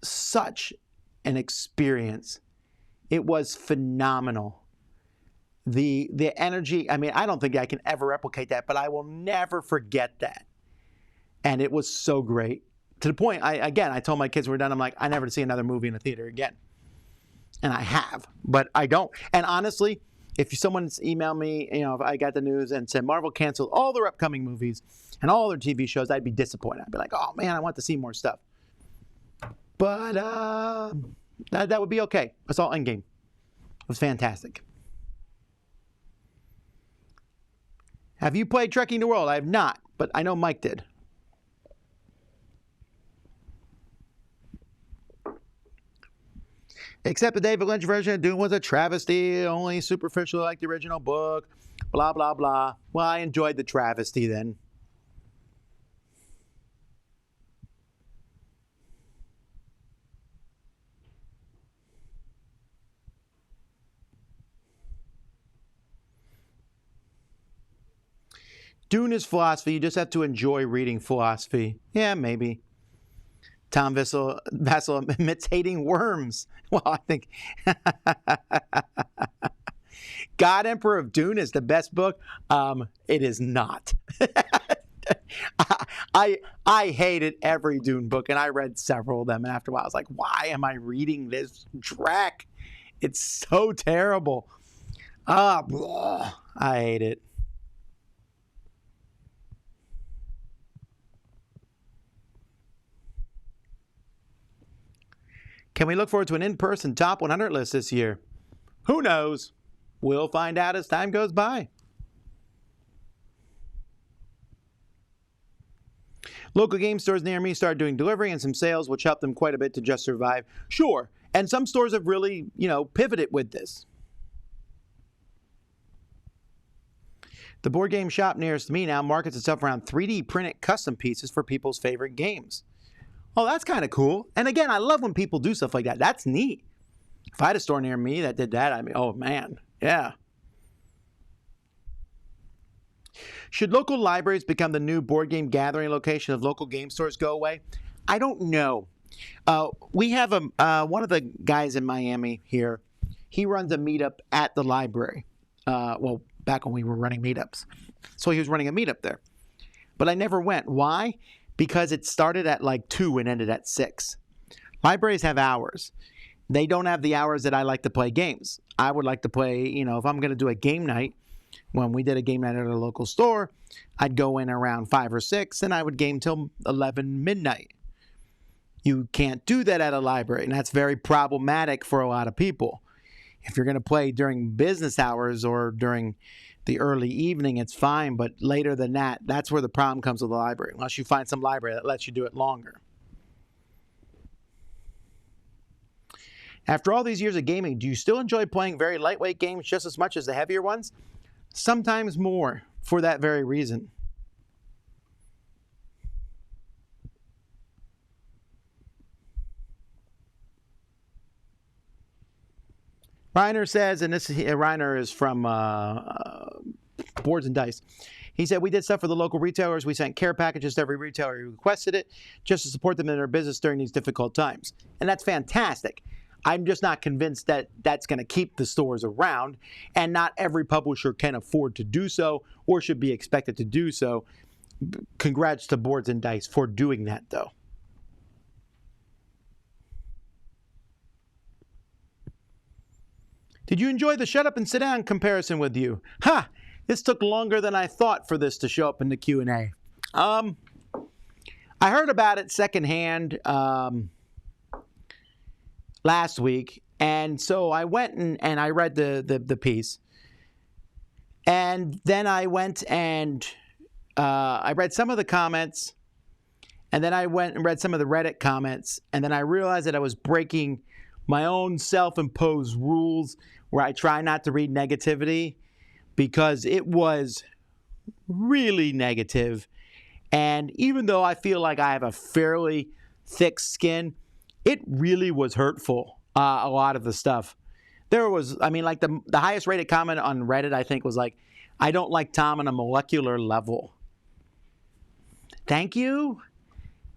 Speaker 1: such an experience. It was phenomenal. The energy, I don't think I can ever replicate that, but I will never forget that. And it was so great. To the point, I told my kids when we're done, I'm like, I never see another movie in a theater again. And I have, but I don't. And honestly, if someone's emailed me, if I got the news and said Marvel canceled all their upcoming movies and all their TV shows, I'd be disappointed. I'd be like, oh man, I want to see more stuff. But that would be okay. I saw Endgame. It was fantastic. Have you played Trekking the World? I have not, but I know Mike did. Except the David Lynch version of Dune was a travesty, only superficial like the original book, blah, blah, blah. Well, I enjoyed the travesty then. Dune is philosophy. You just have to enjoy reading philosophy. Yeah, maybe. Tom Vasel imitating worms. Well, I think God Emperor of Dune is the best book. It is not. I hated every Dune book, and I read several of them. And after a while, I was like, why am I reading this dreck? It's so terrible. I hate it. Can we look forward to an in-person top 100 list this year? Who knows? We'll find out as time goes by. Local game stores near me started doing delivery and some sales, which helped them quite a bit to just survive. Sure, and some stores have really, pivoted with this. The board game shop nearest me now markets itself around 3D printed custom pieces for people's favorite games. Oh, that's kind of cool. And again, I love when people do stuff like that. That's neat. If I had a store near me that did that, oh man, yeah. Should local libraries become the new board game gathering location if local game stores go away? I don't know. We have one of the guys in Miami here. He runs a meetup at the library. Back when we were running meetups. So he was running a meetup there. But I never went. Why? Because it started at like 2 and ended at 6. Libraries have hours. They don't have the hours that I like to play games. I would like to play, if I'm going to do a game night, when we did a game night at a local store, I'd go in around 5 or 6 and I would game till 11 midnight. You can't do that at a library, and that's very problematic for a lot of people. If you're going to play during business hours or during the early evening, it's fine, but later than that, that's where the problem comes with the library, unless you find some library that lets you do it longer. After all these years of gaming, do you still enjoy playing very lightweight games just as much as the heavier ones? Sometimes more, for that very reason. Reiner says, and Reiner is from Boards and Dice. He said, we did stuff for the local retailers. We sent care packages to every retailer who requested it just to support them in their business during these difficult times. And that's fantastic. I'm just not convinced that that's going to keep the stores around, and not every publisher can afford to do so or should be expected to do so. Congrats to Boards and Dice for doing that, though. Did you enjoy the shut up and sit down comparison with you? Ha! This took longer than I thought for this to show up in the Q&A. I heard about it secondhand last week, and so I went and I read the piece, and then I went and I read some of the comments, and then I went and read some of the Reddit comments, and then I realized that I was breaking my own self-imposed rules where I try not to read negativity, because it was really negative. And even though I feel like I have a fairly thick skin, it really was hurtful, a lot of the stuff. There was, I mean, like the highest rated comment on Reddit, I think, was like, I don't like Tom on a molecular level. Thank you.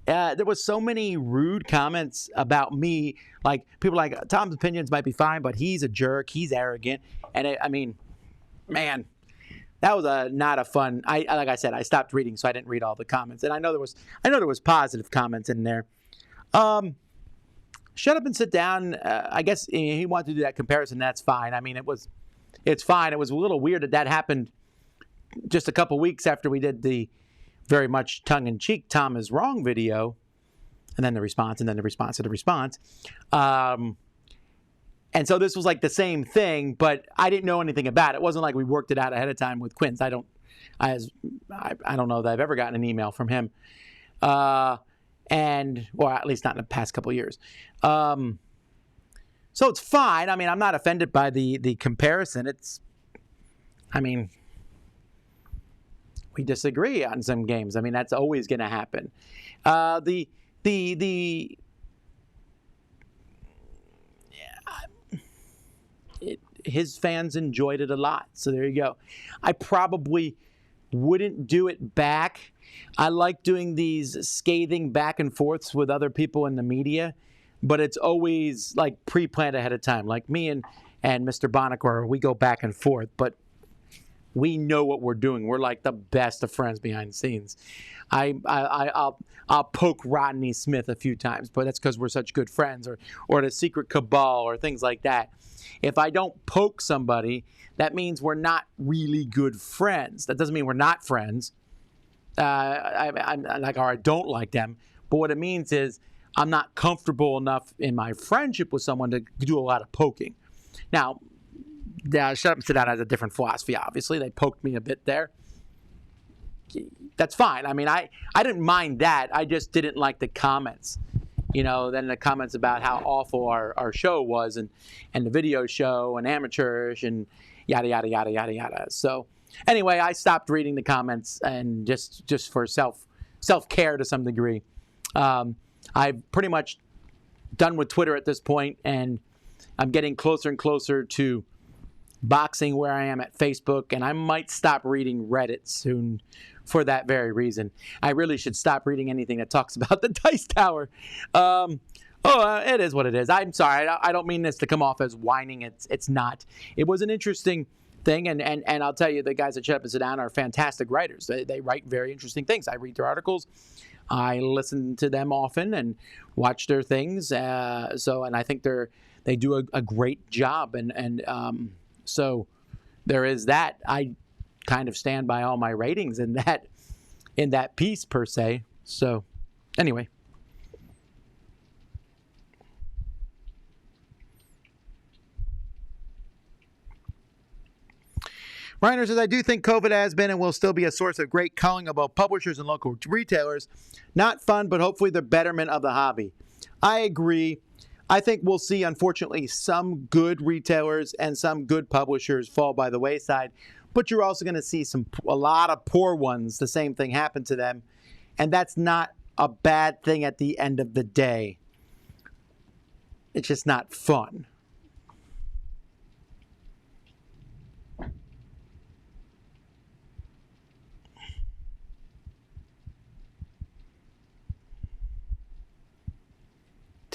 Speaker 1: There was so many rude comments about me. Like, people like, Tom's opinions might be fine, but he's a jerk, he's arrogant. And I mean, man, that was not a fun. Like I said, I stopped reading, so I didn't read all the comments. And I know there was positive comments in there. Shut up and sit down. I guess he wanted to do that comparison. That's fine. I mean, it's fine. It was a little weird that happened just a couple weeks after we did the very much tongue-in-cheek Tom is wrong video, and then the response, and then the response to the response. And so this was like the same thing, but I didn't know anything about it. It wasn't like we worked it out ahead of time with Quince. I don't know that I've ever gotten an email from him, or at least not in the past couple of years. So it's fine. I mean, I'm not offended by the comparison. I mean, we disagree on some games. I mean, that's always going to happen. His fans enjoyed it a lot. So there you go. I probably wouldn't do it back. I like doing these scathing back and forths with other people in the media, but it's always like pre-planned ahead of time. Like me and Mr. Bonacor, we go back and forth, but we know what we're doing. We're like the best of friends behind the scenes. I'll poke Rodney Smith a few times, but that's because we're such good friends, or the secret cabal or things like that. If I don't poke somebody, that means we're not really good friends. That doesn't mean we're not friends. I don't like them. But what it means is I'm not comfortable enough in my friendship with someone to do a lot of poking. Now, Shut Up and Sit Down has a different philosophy, obviously. They poked me a bit there. That's fine. I mean, I didn't mind that. I just didn't like the comments. Then the comments about how awful our show was, and the video show, and amateurish, and yada, yada, yada, yada, yada. So anyway, I stopped reading the comments, and just for self-care to some degree. I've pretty much done with Twitter at this point, and I'm getting closer and closer to boxing where I am at Facebook, and I might stop reading Reddit soon for that very reason. I really should stop reading anything that talks about the Dice Tower. It is what it is. I'm sorry. I don't mean this to come off as whining. It's not. It was an interesting thing, and I'll tell you, the guys at Shut Up and Sit Down are fantastic writers. They write very interesting things. I read their articles. I listen to them often and watch their things. And I think they do a great job, and so there is that. I kind of stand by all my ratings in that piece per se. So anyway. Reiner says, I do think COVID has been and will still be a source of great culling about publishers and local retailers. Not fun, but hopefully the betterment of the hobby. I agree. I think we'll see, unfortunately, some good retailers and some good publishers fall by the wayside, but you're also going to see a lot of poor ones, the same thing happen to them, and that's not a bad thing at the end of the day. It's just not fun.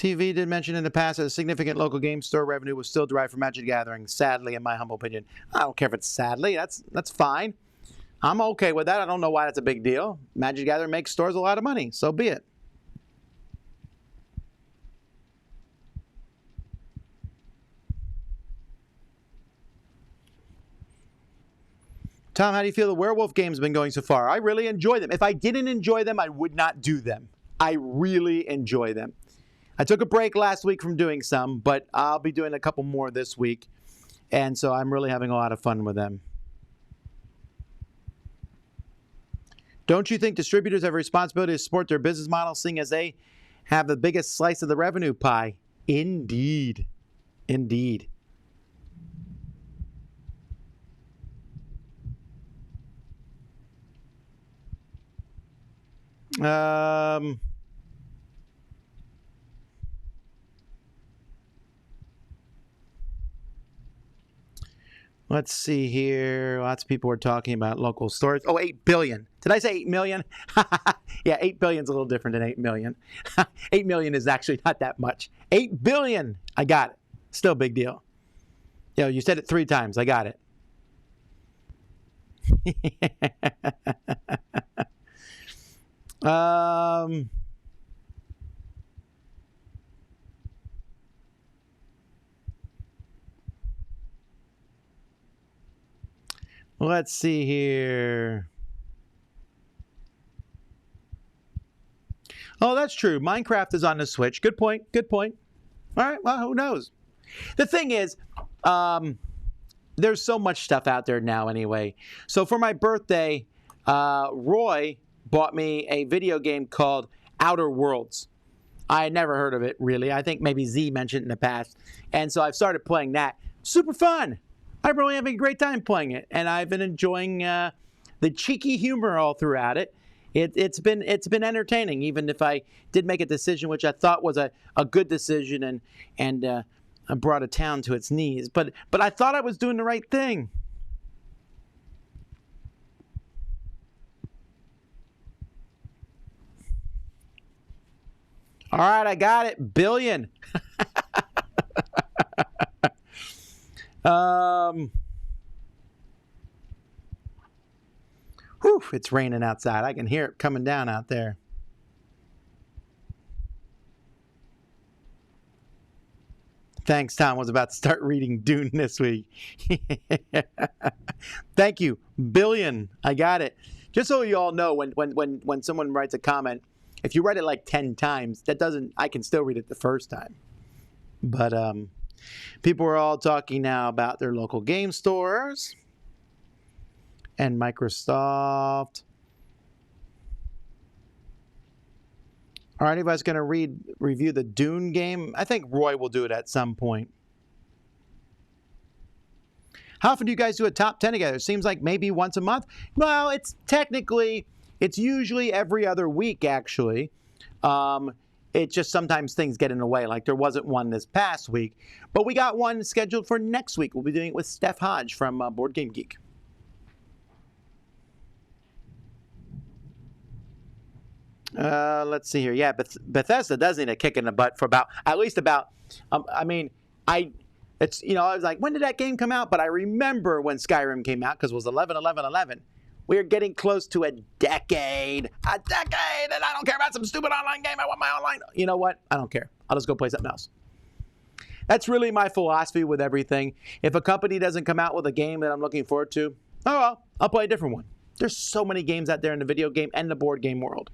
Speaker 1: TV did mention in the past that a significant local game store revenue was still derived from Magic the Gathering. Sadly, in my humble opinion. I don't care if it's sadly. That's fine. I'm okay with that. I don't know why that's a big deal. Magic the Gathering makes stores a lot of money. So be it. Tom, how do you feel the Werewolf games have been going so far? I really enjoy them. If I didn't enjoy them, I would not do them. I really enjoy them. I took a break last week from doing some, but I'll be doing a couple more this week. And so I'm really having a lot of fun with them. Don't you think distributors have a responsibility to support their business model, seeing as they have the biggest slice of the revenue pie? Indeed. Indeed. Let's see here. Lots of people are talking about local stores. Oh, 8 billion. Did I say 8 million? Yeah, 8 billion is a little different than 8 million. 8 million is actually not that much. 8 billion. I got it. Still a big deal. You know, you said it 3 times. I got it. Let's see here. Oh, that's true. Minecraft is on the Switch. Good point. Good point. All right. Well, who knows? The thing is, there's so much stuff out there now anyway. So for my birthday, Roy bought me a video game called Outer Worlds. I had never heard of it, really. I think maybe Z mentioned it in the past. And so I've started playing that. Super fun. I'm really having a great time playing it. And I've been enjoying the cheeky humor all throughout it. It's been entertaining, even if I did make a decision which I thought was a good decision and brought a town to its knees. But I thought I was doing the right thing. All right, I got it. Billion. Whew, it's raining outside. I can hear it coming down out there. Thanks, Tom. Was about to start reading Dune this week. Thank you. Billion. I got it. Just so you all know, when someone writes a comment, if you write it like 10 times, I can still read it the first time. But people are all talking now about their local game stores and Microsoft. Are anybody's going to review the Dune game? I think Roy will do it at some point. How often do you guys do a top 10 together? It seems like maybe once a month. Well, it's usually every other week, actually. It just sometimes things get in the way. Like there wasn't one this past week. But we got one scheduled for next week. We'll be doing it with Steph Hodge from Board Game Geek. Let's see here. Yeah, Bethesda does need a kick in the butt for at least about. I was like, when did that game come out? But I remember when Skyrim came out because it was 11/11/11. We are getting close to a decade, and I don't care about some stupid online game. I want my online. You know what? I don't care. I'll just go play something else. That's really my philosophy with everything. If a company doesn't come out with a game that I'm looking forward to, oh well, I'll play a different one. There's so many games out there in the video game and the board game world.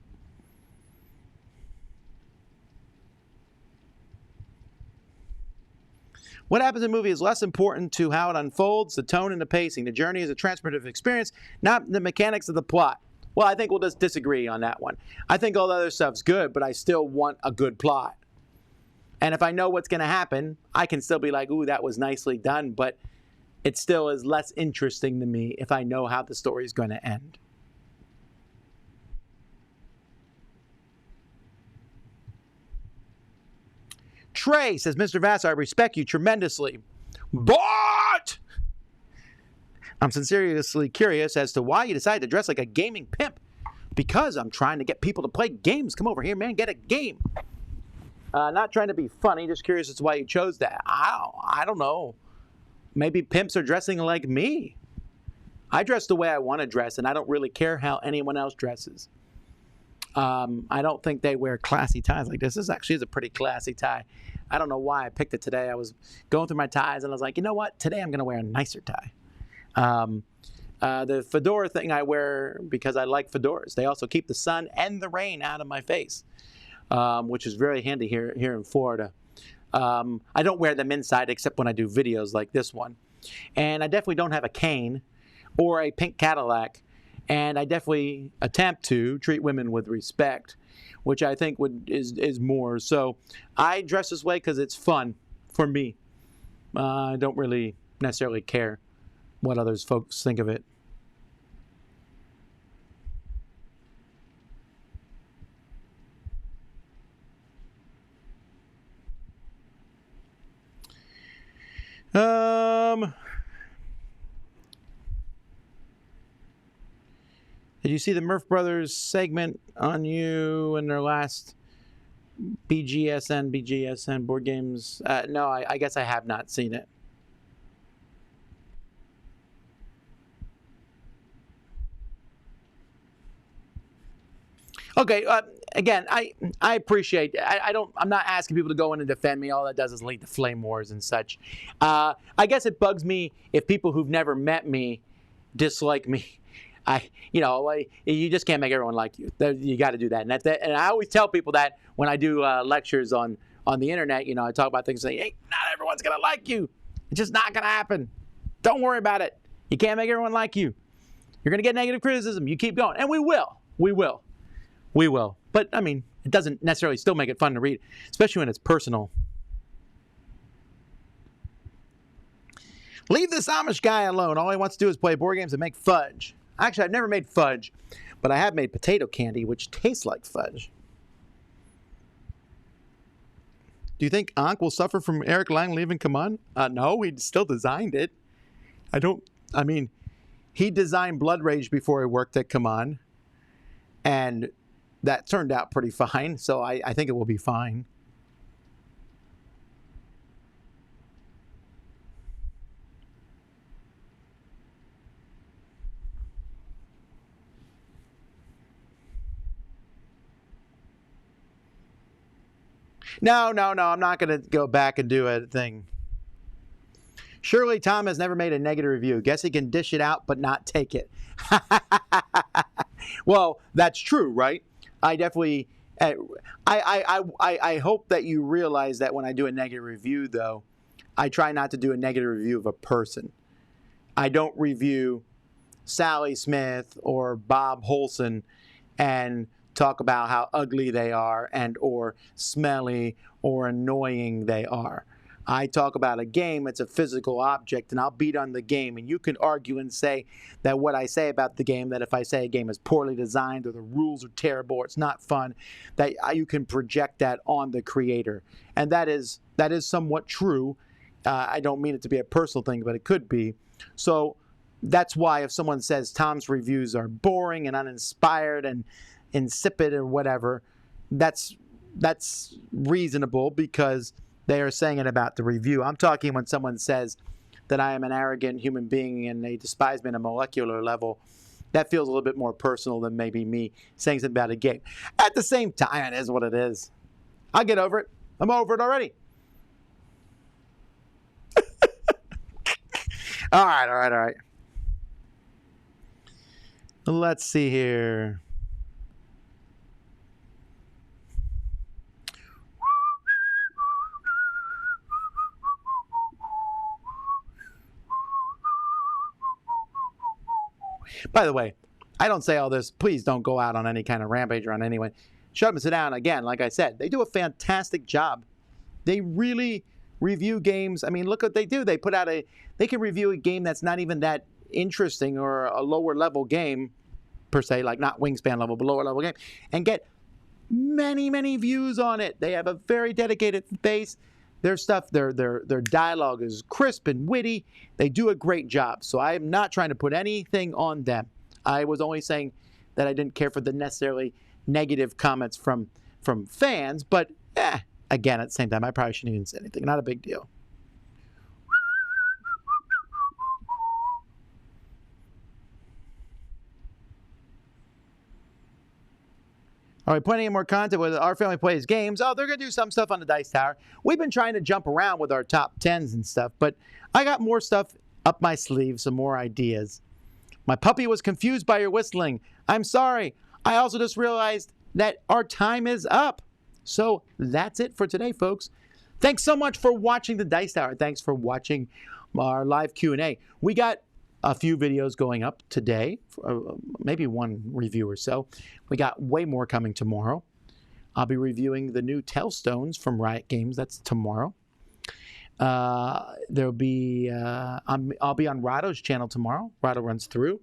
Speaker 1: What happens in a movie is less important to how it unfolds, the tone and the pacing. The journey is a transformative experience, not the mechanics of the plot. Well, I think we'll just disagree on that one. I think all the other stuff's good, but I still want a good plot. And if I know what's going to happen, I can still be like, ooh, that was nicely done, but it still is less interesting to me if I know how the story is going to end. Trey says, Mr. Vasel, I respect you tremendously, but I'm sincerely curious as to why you decided to dress like a gaming pimp. Because I'm trying to get people to play games. Come over here, man, get a game. Not trying to be funny, just curious as to why you chose that. I don't know. Maybe pimps are dressing like me. I dress the way I want to dress, and I don't really care how anyone else dresses. I don't think they wear classy ties like this. This actually is a pretty classy tie. I don't know why I picked it today. I was going through my ties, and I was like, you know what? Today I'm going to wear a nicer tie. The fedora thing I wear because I like fedoras. They also keep the sun and the rain out of my face, which is very handy here in Florida. I don't wear them inside except when I do videos like this one. And I definitely don't have a cane or a pink Cadillac. And I definitely attempt to treat women with respect, which I think is more. So I dress this way because it's fun for me. I don't really necessarily care what others folks think of it. Did you see the Murph Brothers segment on you in their last BGSN board games? No, I guess I have not seen it. Okay, again, I appreciate. I'm not asking people to go in and defend me. All that does is lead to flame wars and such. I guess it bugs me if people who've never met me dislike me. You just can't make everyone like you. You got to do that. And I always tell people that when I do lectures on the internet. I talk about things like, hey, not everyone's gonna like you. It's just not gonna happen. Don't worry about it. You can't make everyone like you. You're gonna get negative criticism. You keep going, and we will. But I mean, it doesn't necessarily still make it fun to read, especially when it's personal. Leave this Amish guy alone. All he wants to do is play board games and make fudge. Actually, I've never made fudge, but I have made potato candy, which tastes like fudge. Do you think Ankh will suffer from Eric Lang leaving Come On? No, he still designed it. He designed Blood Rage before he worked at Come On, and that turned out pretty fine, so I think it will be fine. No, I'm not going to go back and do a thing. Surely Tom has never made a negative review. Guess he can dish it out but not take it. Well, that's true, right? I definitely... I hope that you realize that when I do a negative review, though, I try not to do a negative review of a person. I don't review Sally Smith or Bob Holson and talk about how ugly they are and or smelly or annoying they are. I talk about a game, it's a physical object, and I'll beat on the game. And you can argue and say that what I say about the game, that if I say a game is poorly designed or the rules are terrible or it's not fun, that you can project that on the creator. And that is somewhat true. I don't mean it to be a personal thing, but it could be. So that's why if someone says Tom's reviews are boring and uninspired and insipid or whatever, that's reasonable because they are saying it about the review. I'm talking when someone says that I am an arrogant human being and they despise me on a molecular level. That feels a little bit more personal than maybe me saying something about a game. At the same time, it is what it is. I'll get over it. I'm over it already. All right. Let's see here. By the way, I don't say all this. Please don't go out on any kind of rampage or on anyone. Shut up and sit down. Again, like I said, they do a fantastic job. They really review games. I mean, look what they do. They can review a game that's not even that interesting or a lower level game per se, like not Wingspan level, but lower level game, and get many, many views on it. They have a very dedicated base. Their stuff, their dialogue is crisp and witty. They do a great job. So I am not trying to put anything on them. I was only saying that I didn't care for the necessarily negative comments from fans, but again, at the same time, I probably shouldn't even say anything. Not a big deal. All right, plenty of more content with Our Family Plays Games. Oh, they're going to do some stuff on the Dice Tower. We've been trying to jump around with our top 10s and stuff, but I got more stuff up my sleeve, some more ideas. My puppy was confused by your whistling. I'm sorry. I also just realized that our time is up. So that's it for today, folks. Thanks so much for watching the Dice Tower. Thanks for watching our live Q&A. We got a few videos going up today, maybe one review or so. We got way more coming tomorrow. I'll be reviewing the new Tellstones from Riot Games. That's tomorrow. There'll be I'll be on Rado's channel tomorrow. Rado runs through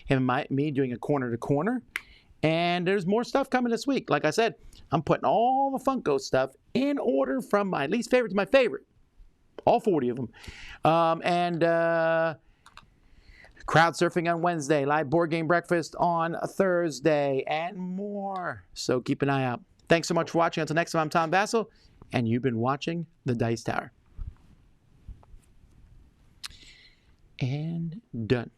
Speaker 1: him and me doing a corner to corner. And there's more stuff coming this week. Like I said, I'm putting all the Funko stuff in order from my least favorite to my favorite. All 40 of them. Crowd surfing on Wednesday, live board game breakfast on Thursday, and more. So keep an eye out. Thanks so much for watching. Until next time, I'm Tom Vasel, and you've been watching the Dice Tower. And done.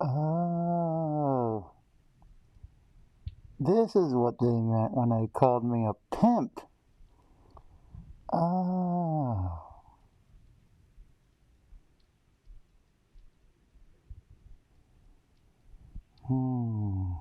Speaker 2: Oh, this is what they meant when they called me a pimp. Oh. Hmm.